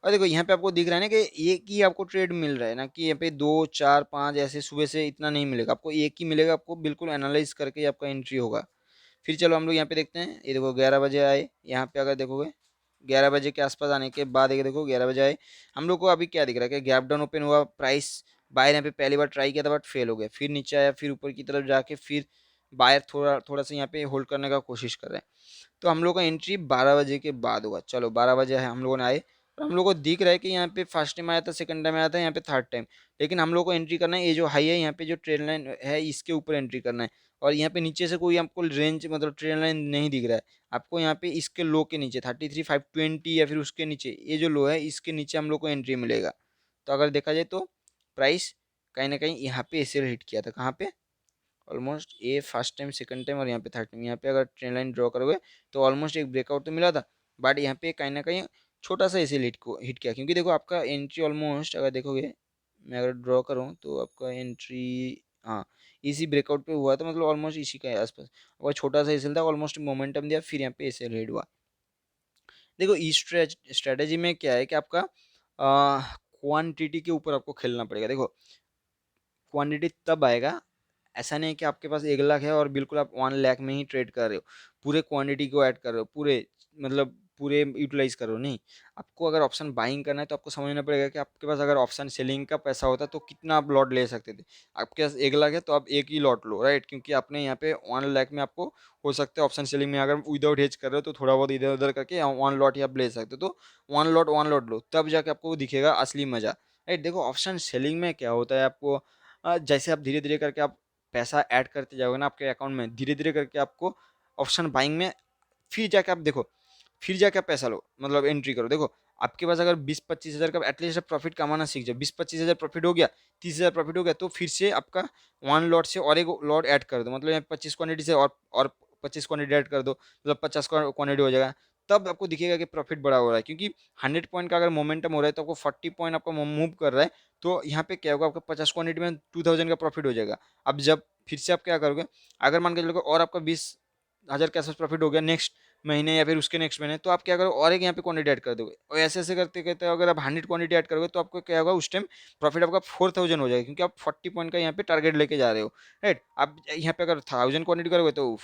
और देखो यहाँ पे आपको दिख रहा है ना कि एक ही आपको ट्रेड मिल रहा है ना, कि यहाँ पे 2 4 5 ऐसे सुबह से इतना नहीं मिलेगा आपको, एक ही मिलेगा आपको, बिल्कुल एनालाइज करके आपका एंट्री होगा। फिर चलो हम लोग यहाँ पे देखते हैं, ये देखो 11 बजे आए, यहाँ पे अगर देखोगे 11 बजे के आसपास आने के बाद ये देखो 11 बजे आए, हम लोग को अभी क्या दिख रहा है कि गैप डाउन ओपन हुआ, प्राइस बायर यहाँ पे पहली बार ट्राई किया था बट फेल हो गया, फिर नीचे आया, फिर ऊपर की तरफ जाके फिर बायर थोड़ा थोड़ा सा यहाँ पे होल्ड करने का कोशिश कर रहे हैं। तो हम लोग का एंट्री 12 बजे के बाद होगा। चलो 12 बजे है, हम लोगों ने आए, और हम लोग को दिख रहा है कि यहाँ पे फर्स्ट टाइम आया था, सेकंड टाइम आया था, यहाँ पे थर्ड टाइम। लेकिन हम लोग को एंट्री करना है, ये जो हाई है यहाँ पे जो ट्रेड लाइन है इसके ऊपर एंट्री करना है। और यहाँ पे नीचे से कोई आपको रेंज मतलब ट्रेड लाइन नहीं दिख रहा है आपको, यहाँ पे इसके लो के नीचे 33,520 या फिर उसके नीचे ये जो लो है इसके नीचे हम लोग को एंट्री मिलेगा। तो अगर देखा जाए तो प्राइस कहीं ना कहीं यहाँ पे ऐसे हिट किया था, कहाँ पे, ऑलमोस्ट ये फर्स्ट टाइम, सेकंड टाइम, और यहाँ पे थर्ड टाइम। यहाँ पे अगर ट्रेन लाइन ड्रॉ करोगे तो ऑलमोस्ट एक ब्रेकआउट तो मिला था, बट यहाँ पे कहीं ना कहीं छोटा सा इसे हिट किया, क्योंकि देखो आपका एंट्री ऑलमोस्ट अगर देखोगे, मैं अगर ड्रॉ करूँ तो आपका एंट्री, हाँ इसी ब्रेकआउट पे हुआ था, मतलब ऑलमोस्ट इसी के आसपास, और छोटा सा एसएल था, ऑलमोस्ट मोमेंटम दिया, फिर यहाँ पे एसएल हिट हुआ। देखो इस स्ट्रेटेजी में क्या है कि आपका क्वांटिटी के ऊपर आपको खेलना पड़ेगा। देखो क्वांटिटी तब आएगा, ऐसा नहीं है कि आपके पास 1 लाख है और बिल्कुल आप 1 लाख में ही ट्रेड कर रहे हो, पूरे क्वांटिटी को ऐड कर रहे हो, पूरे मतलब पूरे यूटिलाइज कर रहे हो, नहीं। आपको अगर ऑप्शन बाइंग करना है तो आपको समझना पड़ेगा कि आपके पास अगर ऑप्शन सेलिंग का पैसा होता तो कितना आप लॉट ले सकते थे। आपके पास 1 लाख है तो आप एक ही लॉट लो, राइट, क्योंकि आपने यहाँ पे 1 लाख में आपको हो सकता है ऑप्शन सेलिंग में अगर विदाउट हेज कर रहे हो तो थोड़ा बहुत इधर उधर करके 1 लॉट ही आप ले सकते हो। तो 1 लॉट लो, तब जाके आपको दिखेगा असली मजा, राइट। देखो ऑप्शन सेलिंग में क्या होता है, आपको जैसे आप धीरे धीरे करके आप पैसा ऐड करते जाओगे ना आपके अकाउंट में, धीरे धीरे करके आपको ऑप्शन बाइंग में फिर जाके आप देखो, फिर जाके आप पैसा लो, मतलब एंट्री करो। देखो आपके पास अगर 20-25 हज़ार का एटलीस्ट प्रॉफिट कमाना सीख जाओ, 20-25 हज़ार प्रॉफिट हो गया, 30 हज़ार प्रॉफिट हो गया, तो फिर से आपका वन लॉट से और एक लॉट ऐड कर दो, मतलब यहाँ 25 क्वान्टिटी से और 25 क्वान्टिटी ऐड कर दो, मतलब 50 क्वान्टिटी हो जाएगा। तब आपको दिखेगा कि प्रॉफिट बड़ा हो रहा है, क्योंकि 100 पॉइंट का अगर मोमेंटम हो रहा है तो आपको 40 पॉइंट आपका मूव कर रहा है, तो यहाँ पे क्या होगा, आपका 50 क्वान्टिटी में 2000 का प्रॉफिट हो जाएगा। अब जब फिर से आप क्या करोगे, अगर मान के चलो और आपका 20 हज़ार के आसपास प्रॉफिट हो गया नेक्स्ट महीने या फिर उसके नेक्स्ट महीने, तो आप क्या करो, और एक यहाँ पे क्वांटिटी ऐड कर दोगे, और ऐसे ऐसे करते करते अगर आप 100 क्वांटिटी ऐड करोगे तो आपको क्या होगा, उस टाइम प्रॉफिट आपका 4000 हो जाएगा, क्योंकि आप 40 पॉइंट का यहाँ पे टारगेट लेके जा रहे हो, राइट। आप यहाँ पे अगर 1000 क्वांटिटी करोगे तो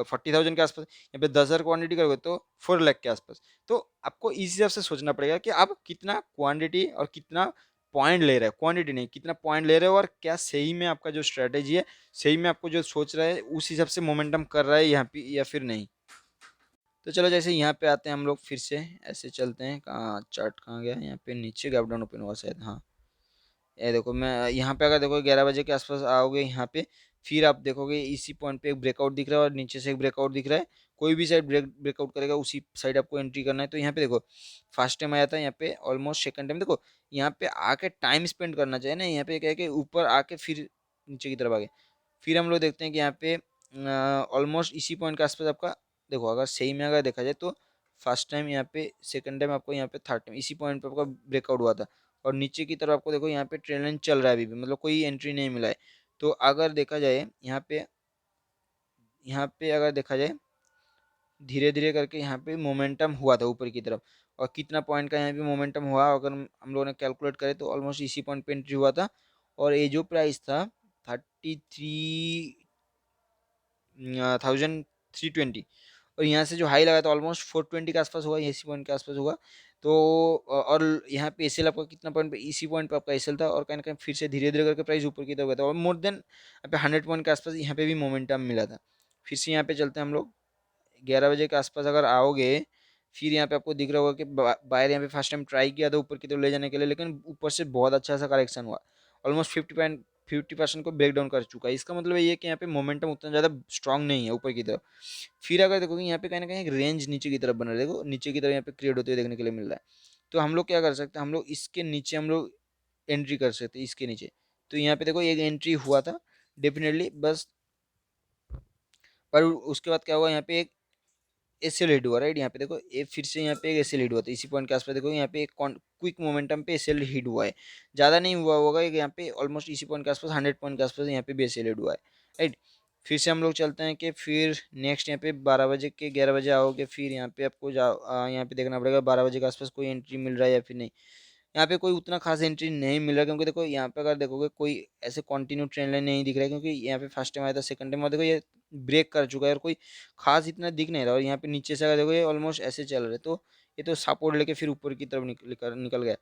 40,000 के आसपास, यहाँ पे 10,000 क्वांटिटी करोगे तो 4 लाख के आसपास। तो आपको इस हिसाब से सोचना पड़ेगा कि आप कितना क्वांटिटी और कितना पॉइंट ले रहे हो, क्वांटिटी नहीं, कितना पॉइंट ले रहे हो, और क्या सही में आपका जो स्ट्रेटेजी है, सही में आपको जो सोच रहा है उस हिसाब से मोमेंटम कर रहा है यहाँ पे या फिर नहीं। तो चलो जैसे यहाँ पे आते हैं हम लोग, फिर से ऐसे चलते हैं, कहाँ चार्ट कहाँ गया, यहाँ पे नीचे गैप डाउन ओपन हुआ शायद, हाँ। ये देखो, मैं यहाँ पे अगर देखो 11 बजे के आसपास आओगे यहाँ पे, फिर आप देखोगे इसी पॉइंट पे एक ब्रेकआउट दिख रहा है और नीचे से एक ब्रेकआउट दिख रहा है, कोई भी साइड ब्रेकआउट करेगा उसी साइड आपको एंट्री करना है। तो यहाँ पे देखो फर्स्ट टाइम आया था, यहाँ पे ऑलमोस्ट सेकंड टाइम, देखो यहाँ पे आके टाइम स्पेंड करना चाहिए ना, यहाँ पे क्या है कि ऊपर आके फिर नीचे की तरफ आ गए। फिर हम लोग देखते हैं कि यहाँ पे ऑलमोस्ट इसी पॉइंट के आसपास आपका, देखो अगर सही में अगर देखा जाए तो फर्स्ट टाइम यहाँ पे, सेकंड टाइम आपको यहाँ पे, थर्ड टाइम इसी पॉइंट पे आपका ब्रेकआउट हुआ था, और नीचे की तरफ आपको देखो यहाँ पे ट्रेंड लाइन चल रहा है अभी भी, मतलब कोई एंट्री नहीं मिला है। तो अगर देखा जाए यहाँ पे अगर देखा जाए धीरे धीरे करके यहाँ पे मोमेंटम हुआ था ऊपर की तरफ, और कितना पॉइंट का यहाँ पे मोमेंटम हुआ अगर हम लोगों ने कैलकुलेट करें तो ऑलमोस्ट इसी पॉइंट पे एंट्री हुआ था, और ये जो प्राइस था 33,320, और यहाँ से जो हाई लगा था ऑलमोस्ट 420 के आसपास हुआ, इसी पॉइंट के आसपास हुआ। तो और यहाँ पे एसएल आपका कितना पॉइंट पे, इसी पॉइंट पे आपका एसएल था, और कहीं ना कहीं फिर से धीरे धीरे करके प्राइस ऊपर की तरफ गया था, और मोर देन यहाँ पे 100 पॉइंट के आसपास यहाँ पे भी मोमेंटम मिला था। फिर से यहाँ पे चलते हैं हम लोग, 11 बजे के आसपास अगर आओगे, फिर यहाँ पे आपको दिख रहा होगा कि बायर यहाँ पे फर्स्ट टाइम ट्राई किया था ऊपर की तरफ ले जाने के लिए, लेकिन ऊपर से बहुत अच्छा सा करेक्शन हुआ, ऑलमोस्ट 50% को ब्रेक डाउन कर चुका है। इसका मतलब ये है कि यहाँ पे मोमेंटम उतना ज़्यादा स्ट्रांग नहीं है ऊपर की तरफ। फिर अगर देखोगे यहाँ पे कहीं ना कहीं एक रेंज नीचे की तरफ बना रहा है, देखो नीचे की तरफ यहाँ पे क्रिएट होते हुए देखने के लिए मिल रहा है। तो हम लोग क्या कर सकते हैं, हम लोग इसके नीचे हम लोग एंट्री कर सकते हैं, इसके नीचे। तो यहाँ पे देखो एक एंट्री हुआ था डेफिनेटली, बस पर उसके बाद क्या हुआ, यहाँ पे एक एसए लीड हुआ, राइट। यहाँ पे देखो ये फिर से यहाँ पे एक एसए लीड हुआ था इसी पॉइंट के आसपास, देखो यहाँ पे एक क्विक मोमेंटम पे एसए लीड हुआ है, ज़्यादा नहीं हुआ होगा, यहाँ पे ऑलमोस्ट इसी पॉइंट के आसपास 100 पॉइंट के आसपास यहाँ पे भी एसए लीड हुआ है, राइट। फिर से हम लोग चलते हैं कि फिर नेक्स्ट यहाँ पे 12 बजे के 11 बजे आओगे, फिर यहाँ पे आपको यहाँ पे देखना पड़ेगा 12 बजे के आसपास कोई एंट्री मिल रहा है या फिर नहीं। यहाँ पे कोई उतना खास एंट्री नहीं मिल रहा, क्योंकि देखो यहाँ पे अगर देखोगे कोई ऐसे कंटिन्यू ट्रेंड लाइन नहीं दिख रहा है, क्योंकि यहाँ पे फर्स्ट टाइम आया था, सेकंड टाइम और देखो ये ब्रेक कर चुका है, और कोई खास इतना दिख नहीं रहा, और यहाँ पे नीचे से अगर देखो ये ऑलमोस्ट ऐसे चल रहे, तो ये तो सपोर्ट लेके फिर ऊपर की तरफ निकल गया।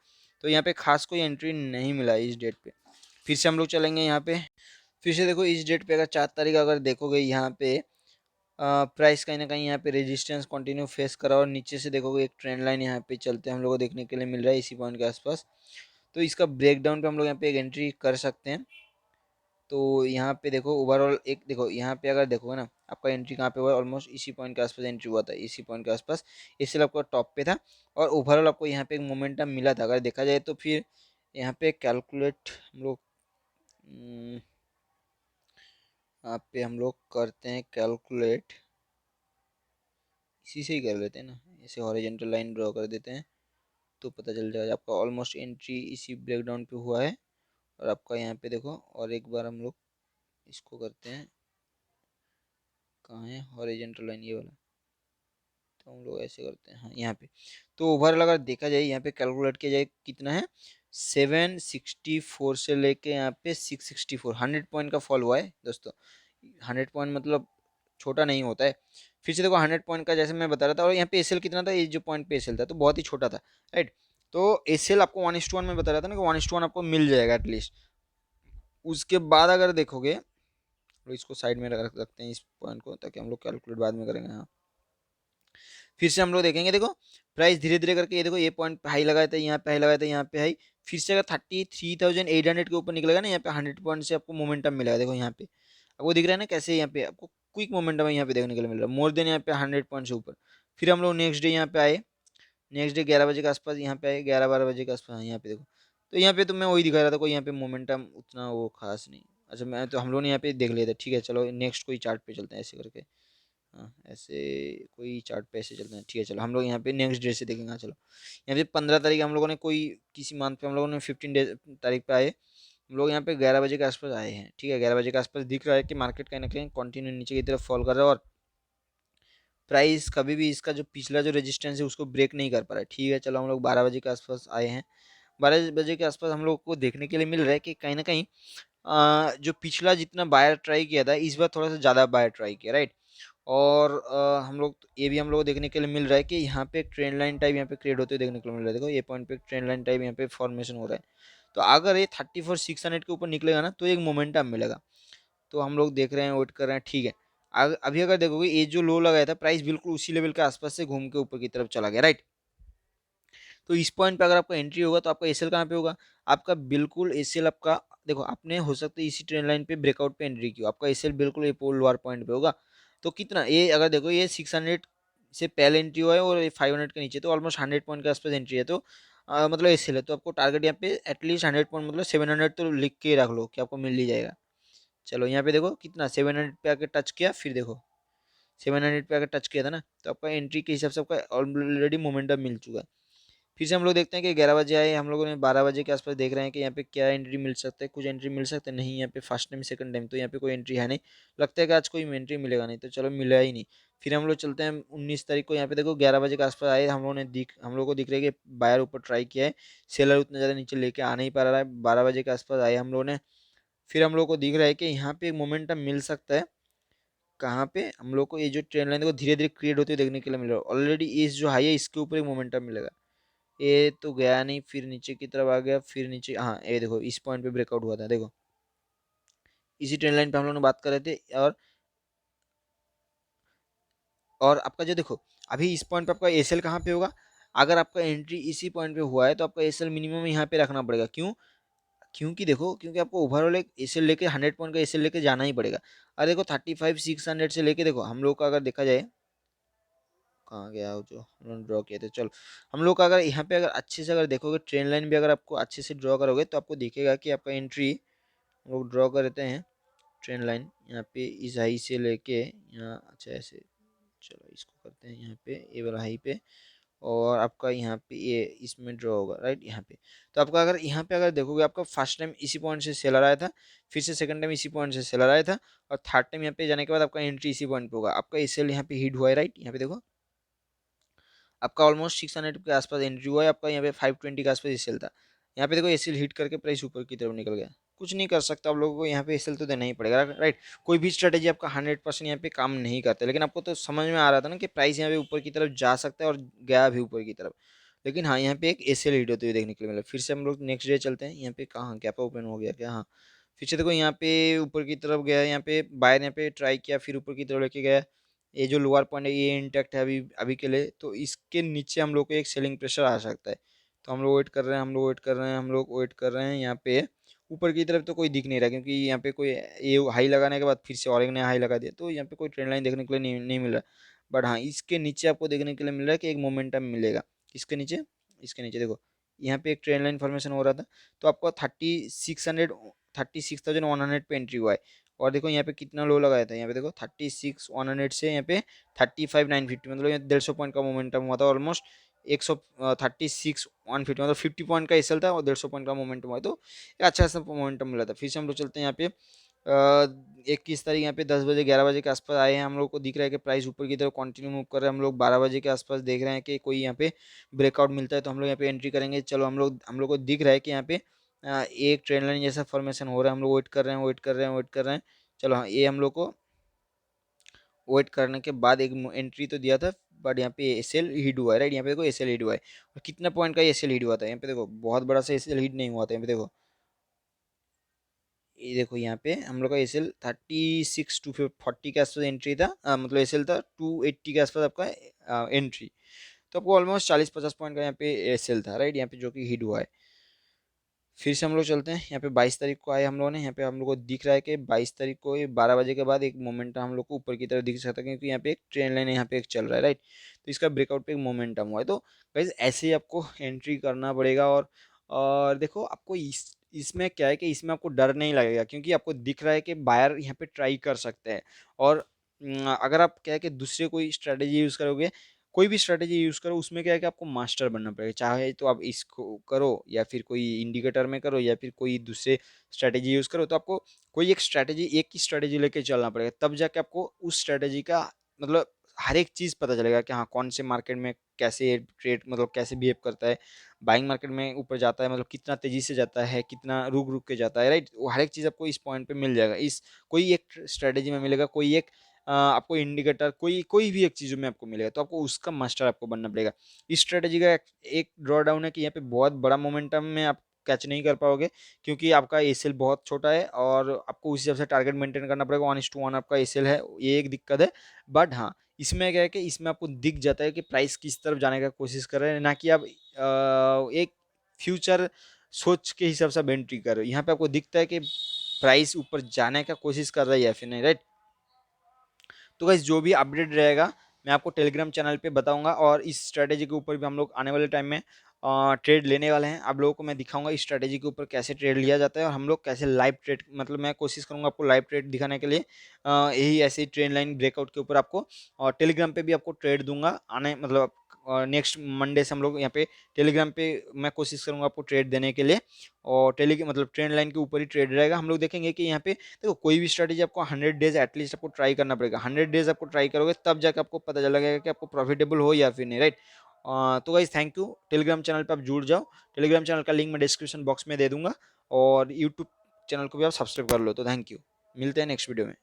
तो यहाँ पे खास कोई एंट्री नहीं मिला है इस डेट पे। फिर से हम लोग चलेंगे यहाँ पे, फिर से देखो इस डेट पे अगर 4 तारीख अगर देखोगे यहाँ पे प्राइस कहीं ना कहीं यहाँ पे रेजिस्टेंस कंटिन्यू फेस करा, और नीचे से देखोगे एक ट्रेंड लाइन यहाँ पे चलते हम लोग को देखने के लिए मिल रहा है इसी पॉइंट के आसपास। तो इसका ब्रेकडाउन पे हम लोग यहाँ पे एक एंट्री कर सकते हैं। तो यहाँ पे देखो ओवरऑल एक देखो यहाँ पे अगर देखोगे ना, आपका एंट्री कहाँ पे हुआ है, ऑलमोस्ट इसी पॉइंट के आसपास एंट्री हुआ था, इसी पॉइंट के आसपास, इसलिए आपको टॉप पे था, और ओवरऑल आपको यहाँ पे एक मोमेंटम मिला था अगर देखा जाए तो। फिर यहाँ पे कैलकुलेट हम लोग यहाँ पे हम लोग करते हैं कैलकुलेट, इसी से ही कर लेते हैं ना, ऐसे हॉरिजॉन्टल लाइन ड्रॉ कर देते हैं तो पता चल जाएगा आपका ऑलमोस्ट एंट्री इसी ब्रेकडाउन पे हुआ है। और आपका यहाँ पे देखो, और एक बार हम लोग इसको करते हैं, कहाँ है हॉरिजॉन्टल लाइन, ये वाला, तो हम लोग ऐसे करते हैं, हाँ यहाँ पे। तो ओवरऑल अगर देखा जाए यहाँ पे कैलकुलेट किया जाए कितना है, 764 से लेके यहाँ पे 664, 100 पॉइंट का फॉल हुआ है दोस्तों। 100 पॉइंट मतलब छोटा नहीं होता है। फिर से देखो 100 पॉइंट का जैसे मैं बता रहा था, और यहाँ पे एसएल कितना था, ये जो पॉइंट पे एसएल था तो बहुत ही छोटा था, राइट। तो एसएल आपको 1:1 में बता रहा था ना कि 1:1 आपको मिल जाएगा एटलीस्ट। उसके बाद अगर देखोगे, तो इसको साइड में रख सकते हैं इस पॉइंट को, ताकि हम लोग कैलकुलेट बाद में करेंगे, हाँ। फिर से हम लोग देखेंगे, देखो प्राइस धीरे धीरे करके, ये देखो ये पॉइंट हाई लगाया था, यहाँ पे हाई लगाया था, यहाँ पे हाई, फिर से अगर 33,800 के ऊपर निकलेगा ना, यहाँ पे 100 पॉइंट से आपको मोमेंटम मिलेगा, देखो यहाँ पे आपको दिख रहा है ना कैसे यहाँ पे आपको क्विक मोमेंटम यहाँ पे देखने के लिए मिल रहा है, मोर देन यहाँ पे 100 पॉइंट से ऊपर। फिर हम लोग नेक्स्ट डे यहाँ पे आए, नेक्स्ट डे 11 बजे के आसपास यहाँ पे आए, 11-12 बजे के आसपास, हाँ, यहाँ पे देखो। तो यहाँ पे तो मैं वही दिखा रहा था, कोई यहाँ पे मोमेंटम उतना वो खास नहीं। अच्छा, मैं तो हम लोग ने यहाँ पे देख लिया था, ठीक है चलो नेक्स्ट कोई चार्ट पे चलते हैं ऐसे करके। हाँ, ऐसे कोई चार्ट पे ऐसे चलते हैं, ठीक है चलो हम लोग यहाँ पे नेक्स्ट डे से देखेंगे। हाँ, चलो यहाँ पे 15 तारीख हम लोगों ने कोई किसी मंथ पे हम लोगों ने 15 तारीख पे आए, हम लोग यहाँ पे 11 बजे के आसपास आए हैं, ठीक है। 11 बजे के आसपास दिख रहा है कि मार्केट कहीं ना कहीं कंटिन्यू नीचे की तरफ फॉल कर रहा है, और प्राइस कभी भी इसका जो पिछला जो रेजिस्टेंस है उसको ब्रेक नहीं कर पा रहा है, ठीक है। चलो हम लोग 12 बजे के आसपास आए हैं, 12 बजे के आसपास हम लोग को देखने के लिए मिल रहा है कि कहीं ना कहीं जो पिछला जितना बायर ट्राई किया था इस बार थोड़ा सा ज़्यादा बायर ट्राई किया, राइट। और हम लोग ये भी हम लोग को देखने के लिए मिल रहा है कि यहाँ पे एक ट्रेंड लाइन टाइप यहाँ पे क्रिएट होते हुए देखने के लिए मिल रहा है, देखो ये पॉइंट पे ट्रेंड लाइन टाइप यहाँ पे फॉर्मेशन हो रहा है। तो अगर ये 34,600 के ऊपर निकलेगा ना तो एक मोमेंटम मिलेगा। तो हम लोग देख रहे हैं, वेट कर रहे हैं, ठीक है। अभी अगर देखोगे ये जो लो लगाया था प्राइस बिल्कुल उसी लेवल के आसपास से घूम के ऊपर की तरफ चला गया, राइट। तो इस पॉइंट पे अगर आपका एंट्री होगा तो आपका एसएल कहाँ पे होगा, आपका बिल्कुल एसएल आपका, देखो आपने हो सकता है इसी ट्रेंड लाइन पे ब्रेकआउट पे एंट्री की, आपका एसएल बिल्कुल ये पोल लोअर पॉइंट पे होगा। तो कितना ये अगर देखो ये 600 से पहले एंट्री हुआ है और ये 500 के नीचे, तो ऑलमोस्ट 100 पॉइंट के आसपास एंट्री है। तो मतलब एसएल है, तो आपको टारगेट यहाँ पे एटलीस्ट 100 पॉइंट मतलब 700 तो लिख के रख लो कि आपको मिल ही जाएगा। चलो यहाँ पे देखो कितना 700 पे आके टच किया, फिर देखो 700 पे आके टच किया था ना, तो आपका एंट्री के हिसाब से आपका ऑलरेडी मोमेंटम मिल चुका है। फिर से हम लोग देखते हैं कि 11 बजे आए, हम लोगों ने 12 बजे के आसपास देख रहे हैं कि यहाँ पे क्या एंट्री मिल सकता है, कुछ एंट्री मिल सकता है, नहीं यहाँ पे फर्स्ट टाइम सेकंड टाइम तो यहाँ पे कोई एंट्री है नहीं, लगता है कि आज कोई एंट्री मिलेगा नहीं, तो चलो मिला ही नहीं। फिर हम लोग चलते हैं 19 तारीख को, यहाँ पे देखो 11 बजे के आसपास आए, हम लोग को दिख रहा है कि बायर ऊपर ट्राई किया है, सेलर उतना ज़्यादा नीचे लेके आ नहीं पा रहा है। 12 बजे के आसपास आए हम लोगों ने, फिर हम लोग को दिख रहा है कि यहाँ पे एक मोमेंटम मिल सकता है। कहाँ पे हम लोग को ये जो ट्रेंड लाइन को धीरे धीरे क्रिएट होते हुए देखने के लिए मिल रहा है, ऑलरेडी इस जो हाई है इसके ऊपर एक मोमेंटम मिलेगा। ये तो गया नहीं, फिर नीचे की तरफ आ गया, फिर नीचे, हाँ ये देखो इस पॉइंट पे ब्रेकआउट हुआ था, देखो इसी ट्रेंड लाइन पे हम लोग ने बात कर रहे थे। और आपका जो देखो अभी इस पॉइंट पे आपका एसएल कहाँ पे होगा, अगर आपका एंट्री इसी पॉइंट पे हुआ है तो आपका एसएल मिनिमम यहाँ पे रखना पड़ेगा, क्यों, क्योंकि देखो क्योंकि आपको ओवरऑल एक एसएल लेके 100 पॉइंट का एसएल लेके जाना ही पड़ेगा। अरे देखो 35,600 से लेके, देखो हम लोग का अगर देखा जाए, कहाँ गया वो जो हम लोग ड्रॉ किए थे, चलो हम लोग का अगर यहाँ पे अगर अच्छे से अगर देखोगे ट्रेंड लाइन भी अगर आपको अच्छे से ड्रॉ करोगे तो आपको दिखेगा कि आपका एंट्री, हम लोग ड्रॉ कर देते हैं ट्रेंड लाइन यहाँ पे इस हाई से लेके यहाँ, अच्छा ऐसे, चलो इसको करते हैं यहाँ पे ये वाला हाई पे, और आपका यहाँ पे ये इसमें ड्रॉ होगा, राइट यहाँ पे। तो आपका अगर यहाँ पे अगर देखोगे आपका फर्स्ट टाइम इसी पॉइंट से सेलर आया था, फिर से सेकंड टाइम इसी पॉइंट से सेलर आया था, और थर्ड टाइम यहाँ पे जाने के बाद आपका एंट्री इसी पॉइंट पे होगा, आपका एसएल यहाँ पे हिट हुआ है, राइट यहाँ पे देखो आपका ऑलमोस्ट 600 के आसपास एंट्री हुआ है, आपका यहाँ पे 520 के आसपास एसएल था। यहाँ पे देखो एसएल हिट करके प्राइस ऊपर की तरफ निकल गया, कुछ नहीं कर सकता आप लोगों को, यहाँ पे एसएल तो देना ही पड़ेगा, राइट। कोई भी स्ट्रेटेजी आपका 100% यहाँ पे काम नहीं करता, लेकिन आपको तो समझ में आ रहा था ना कि प्राइस यहाँ पे ऊपर की तरफ जा सकता है और गया भी ऊपर की तरफ। लेकिन हाँ यहाँ पे एक एसएल हिट होते हुए देखने के लिए मिला। फिर से हम लोग नेक्स्ट डे चलते हैं, यहाँ पे कहाँ गैप ओपन हो गया क्या, हाँ फिर से देखो यहाँ पे ऊपर की तरफ गया, यहाँ पे बायर यहाँ पे ट्राई किया, फिर ऊपर की तरफ लेके गया। ये जो लोअर पॉइंट है ये इंटैक्ट है अभी अभी के लिए, तो इसके नीचे हम लोग को एक सेलिंग प्रेशर आ सकता है। तो हम लोग वेट कर रहे हैं, हम लोग वेट कर रहे हैं, हम लोग वेट कर रहे हैं। यहाँ पे ऊपर की तरफ तो कोई दिख नहीं रहा, क्योंकि यहाँ पे कोई ये हाई लगाने के बाद फिर से और एक नया हाई लगा दिया, तो यहाँ पे कोई ट्रेंड लाइन देखने के लिए नहीं मिल रहा। बट हाँ इसके नीचे आपको देखने के लिए मिल रहा है कि एक मोमेंटम मिलेगा। इसके नीचे, इसके नीचे देखो यहाँ पे एक ट्रेंड लाइन फॉर्मेशन हो रहा था, तो आपको 36,100 पे एंट्री हुआ है। और देखो यहाँ पे कितना लो लगाया था, यहाँ पे देखो 36,100 से यहाँ पे 35,950, मतलब यहाँ 150 पॉइंट का मोमेंटम हुआ था ऑलमोस्ट। 36,150 मतलब 50 पॉइंट का एसएल था और 150 पॉइंट का मोमेंटम हुआ, तो एक अच्छा सा मोमेंटम मिला था। फिर से हम लोग चलते हैं यहाँ पे 21 तारीख, यहाँ पे 10 बजे 11 बजे के आसपास आए हैं, हम लोग को दिख रहा है कि प्राइस ऊपर की तरफ कंटिन्यू मूव कर रहा है। हम लोग 12 बजे के आसपास देख रहे हैं कि कोई यहाँ पे ब्रेकआउट मिलता है तो हम लोग यहाँ पे एंट्री करेंगे। चलो हम लोग को दिख रहा है कि यहाँ पे एक ट्रेंड लाइन जैसा फॉर्मेशन हो रहा है, हम लोग वेट कर रहे हैं, वेट कर रहे हैं, वेट कर रहे हैं। चलो हाँ ये हम लोग को वेट करने के बाद एक एंट्री तो दिया था, बट यहाँ पे एसएल हिट हुआ है, राइट यहाँ पे देखो एसएल हिट हुआ है। और कितना पॉइंट का एसएल हिट हुआ था, यहाँ पे देखो बहुत बड़ा सा एसएल हिट नहीं हुआ था, यहाँ पे देखो ये देखो यहाँ पे हम लोग का एसएल 36,240 के आसपास एंट्री था, मतलब एसएल था 280 के आसपास आपका एंट्री। तो आपको ऑलमोस्ट 40-50 पॉइंट का यहाँ पे एसएल था, राइट यहाँ पे जो कि हिट हुआ है। फिर से हम लोग चलते हैं, यहाँ पे 22 तारीख को आए हम लोगों ने, यहाँ पे हम लोग को दिख रहा है कि 22 तारीख को 12 बजे के बाद एक मोमेंटम हम लोग को ऊपर की तरफ दिख सकता है, क्योंकि यहाँ पे एक ट्रेंड लाइन यहाँ पे एक चल रहा है, राइट। तो इसका ब्रेकआउट पे एक मोमेंटम हुआ है, तो गाइस ऐसे ही आपको एंट्री करना पड़ेगा। और देखो आपको इसमें क्या है कि इसमें आपको डर नहीं लगेगा, क्योंकि आपको दिख रहा है कि बायर यहाँ पे ट्राई कर सकते हैं। और अगर आप क्या है कि दूसरे कोई स्ट्रेटेजी यूज़ करोगे, कोई भी स्ट्रेटेजी यूज़ करो, उसमें क्या है कि आपको मास्टर बनना पड़ेगा, चाहे तो आप इसको करो या फिर कोई इंडिकेटर में करो या फिर कोई दूसरे स्ट्रेटेजी यूज़ करो, तो आपको कोई एक ही स्ट्रेटेजी लेके चलना पड़ेगा, तब जाके आपको उस स्ट्रेटेजी का मतलब हर एक चीज़ पता चलेगा कि हाँ कौन से मार्केट में कैसे ट्रेड मतलब कैसे बिहेव करता है, बाइंग मार्केट में ऊपर जाता है मतलब कितना तेजी से जाता है, कितना रुक रुक के जाता है, राइट। वो हर एक चीज़ आपको इस पॉइंट पे मिल जाएगा, इस कोई एक स्ट्रेटेजी में मिलेगा, कोई एक आपको इंडिकेटर कोई कोई भी एक चीज़ों में आपको मिलेगा, तो आपको उसका मास्टर आपको बनना पड़ेगा। इस स्ट्रेटेजी का एक ड्रॉ डाउन है कि यहाँ पे बहुत बड़ा मोमेंटम में आप कैच नहीं कर पाओगे, क्योंकि आपका एसएल बहुत छोटा है और आपको उस हिसाब से टारगेट मेंटेन करना पड़ेगा, 1:1 आपका एसएल है, ये एक दिक्कत है। बट हाँ, इसमें क्या है कि इसमें आपको दिख जाता है कि प्राइस किस तरफ जाने का कोशिश कर रहे हैं, ना कि आप एक फ्यूचर सोच के हिसाब से आप एंट्री कर रहे हो। यहाँ पे आपको दिखता है कि प्राइस ऊपर जाने का कोशिश कर रहा है या फिर नहीं, राइट। तो गाइस जो भी अपडेट रहेगा मैं आपको टेलीग्राम चैनल पे बताऊंगा, और इस स्ट्रैटेजी के ऊपर भी हम लोग आने वाले टाइम में ट्रेड लेने वाले हैं। आप लोगों को मैं दिखाऊंगा इस स्ट्रैटेजी के ऊपर कैसे ट्रेड लिया जाता है, और हम लोग कैसे लाइव ट्रेड मतलब मैं कोशिश करूंगा आपको लाइव ट्रेड दिखाने के लिए। यही ऐसे ही ट्रेंड लाइन ब्रेकआउट के ऊपर आपको, और टेलीग्राम पे भी आपको ट्रेड दूंगा आने मतलब नेक्स्ट मंडे से हम लोग यहाँ पे टेलीग्राम पे मैं कोशिश करूंगा आपको ट्रेड देने के लिए। और मतलब ट्रेंड लाइन के ऊपर ही ट्रेड रहेगा। हम लोग देखेंगे कि यहाँ पे देखो कोई भी स्ट्रैटेजी आपको 100 डेज एटलीस्ट आपको ट्राई करना पड़ेगा, 100 डेज आपको ट्राई करोगे तब जाके आपको पता चलेगा कि आपको प्रॉफिटेबल हो या फिर नहीं, राइट। तो guys thank you, Telegram channel पे आप जुड़ जाओ, टेलीग्राम चैनल का लिंक मैं डिस्क्रिप्शन बॉक्स में दे दूंगा, और यूट्यूब चैनल को भी आप सब्सक्राइब कर लो। तो थैंक यू, मिलते हैं नेक्स्ट वीडियो में।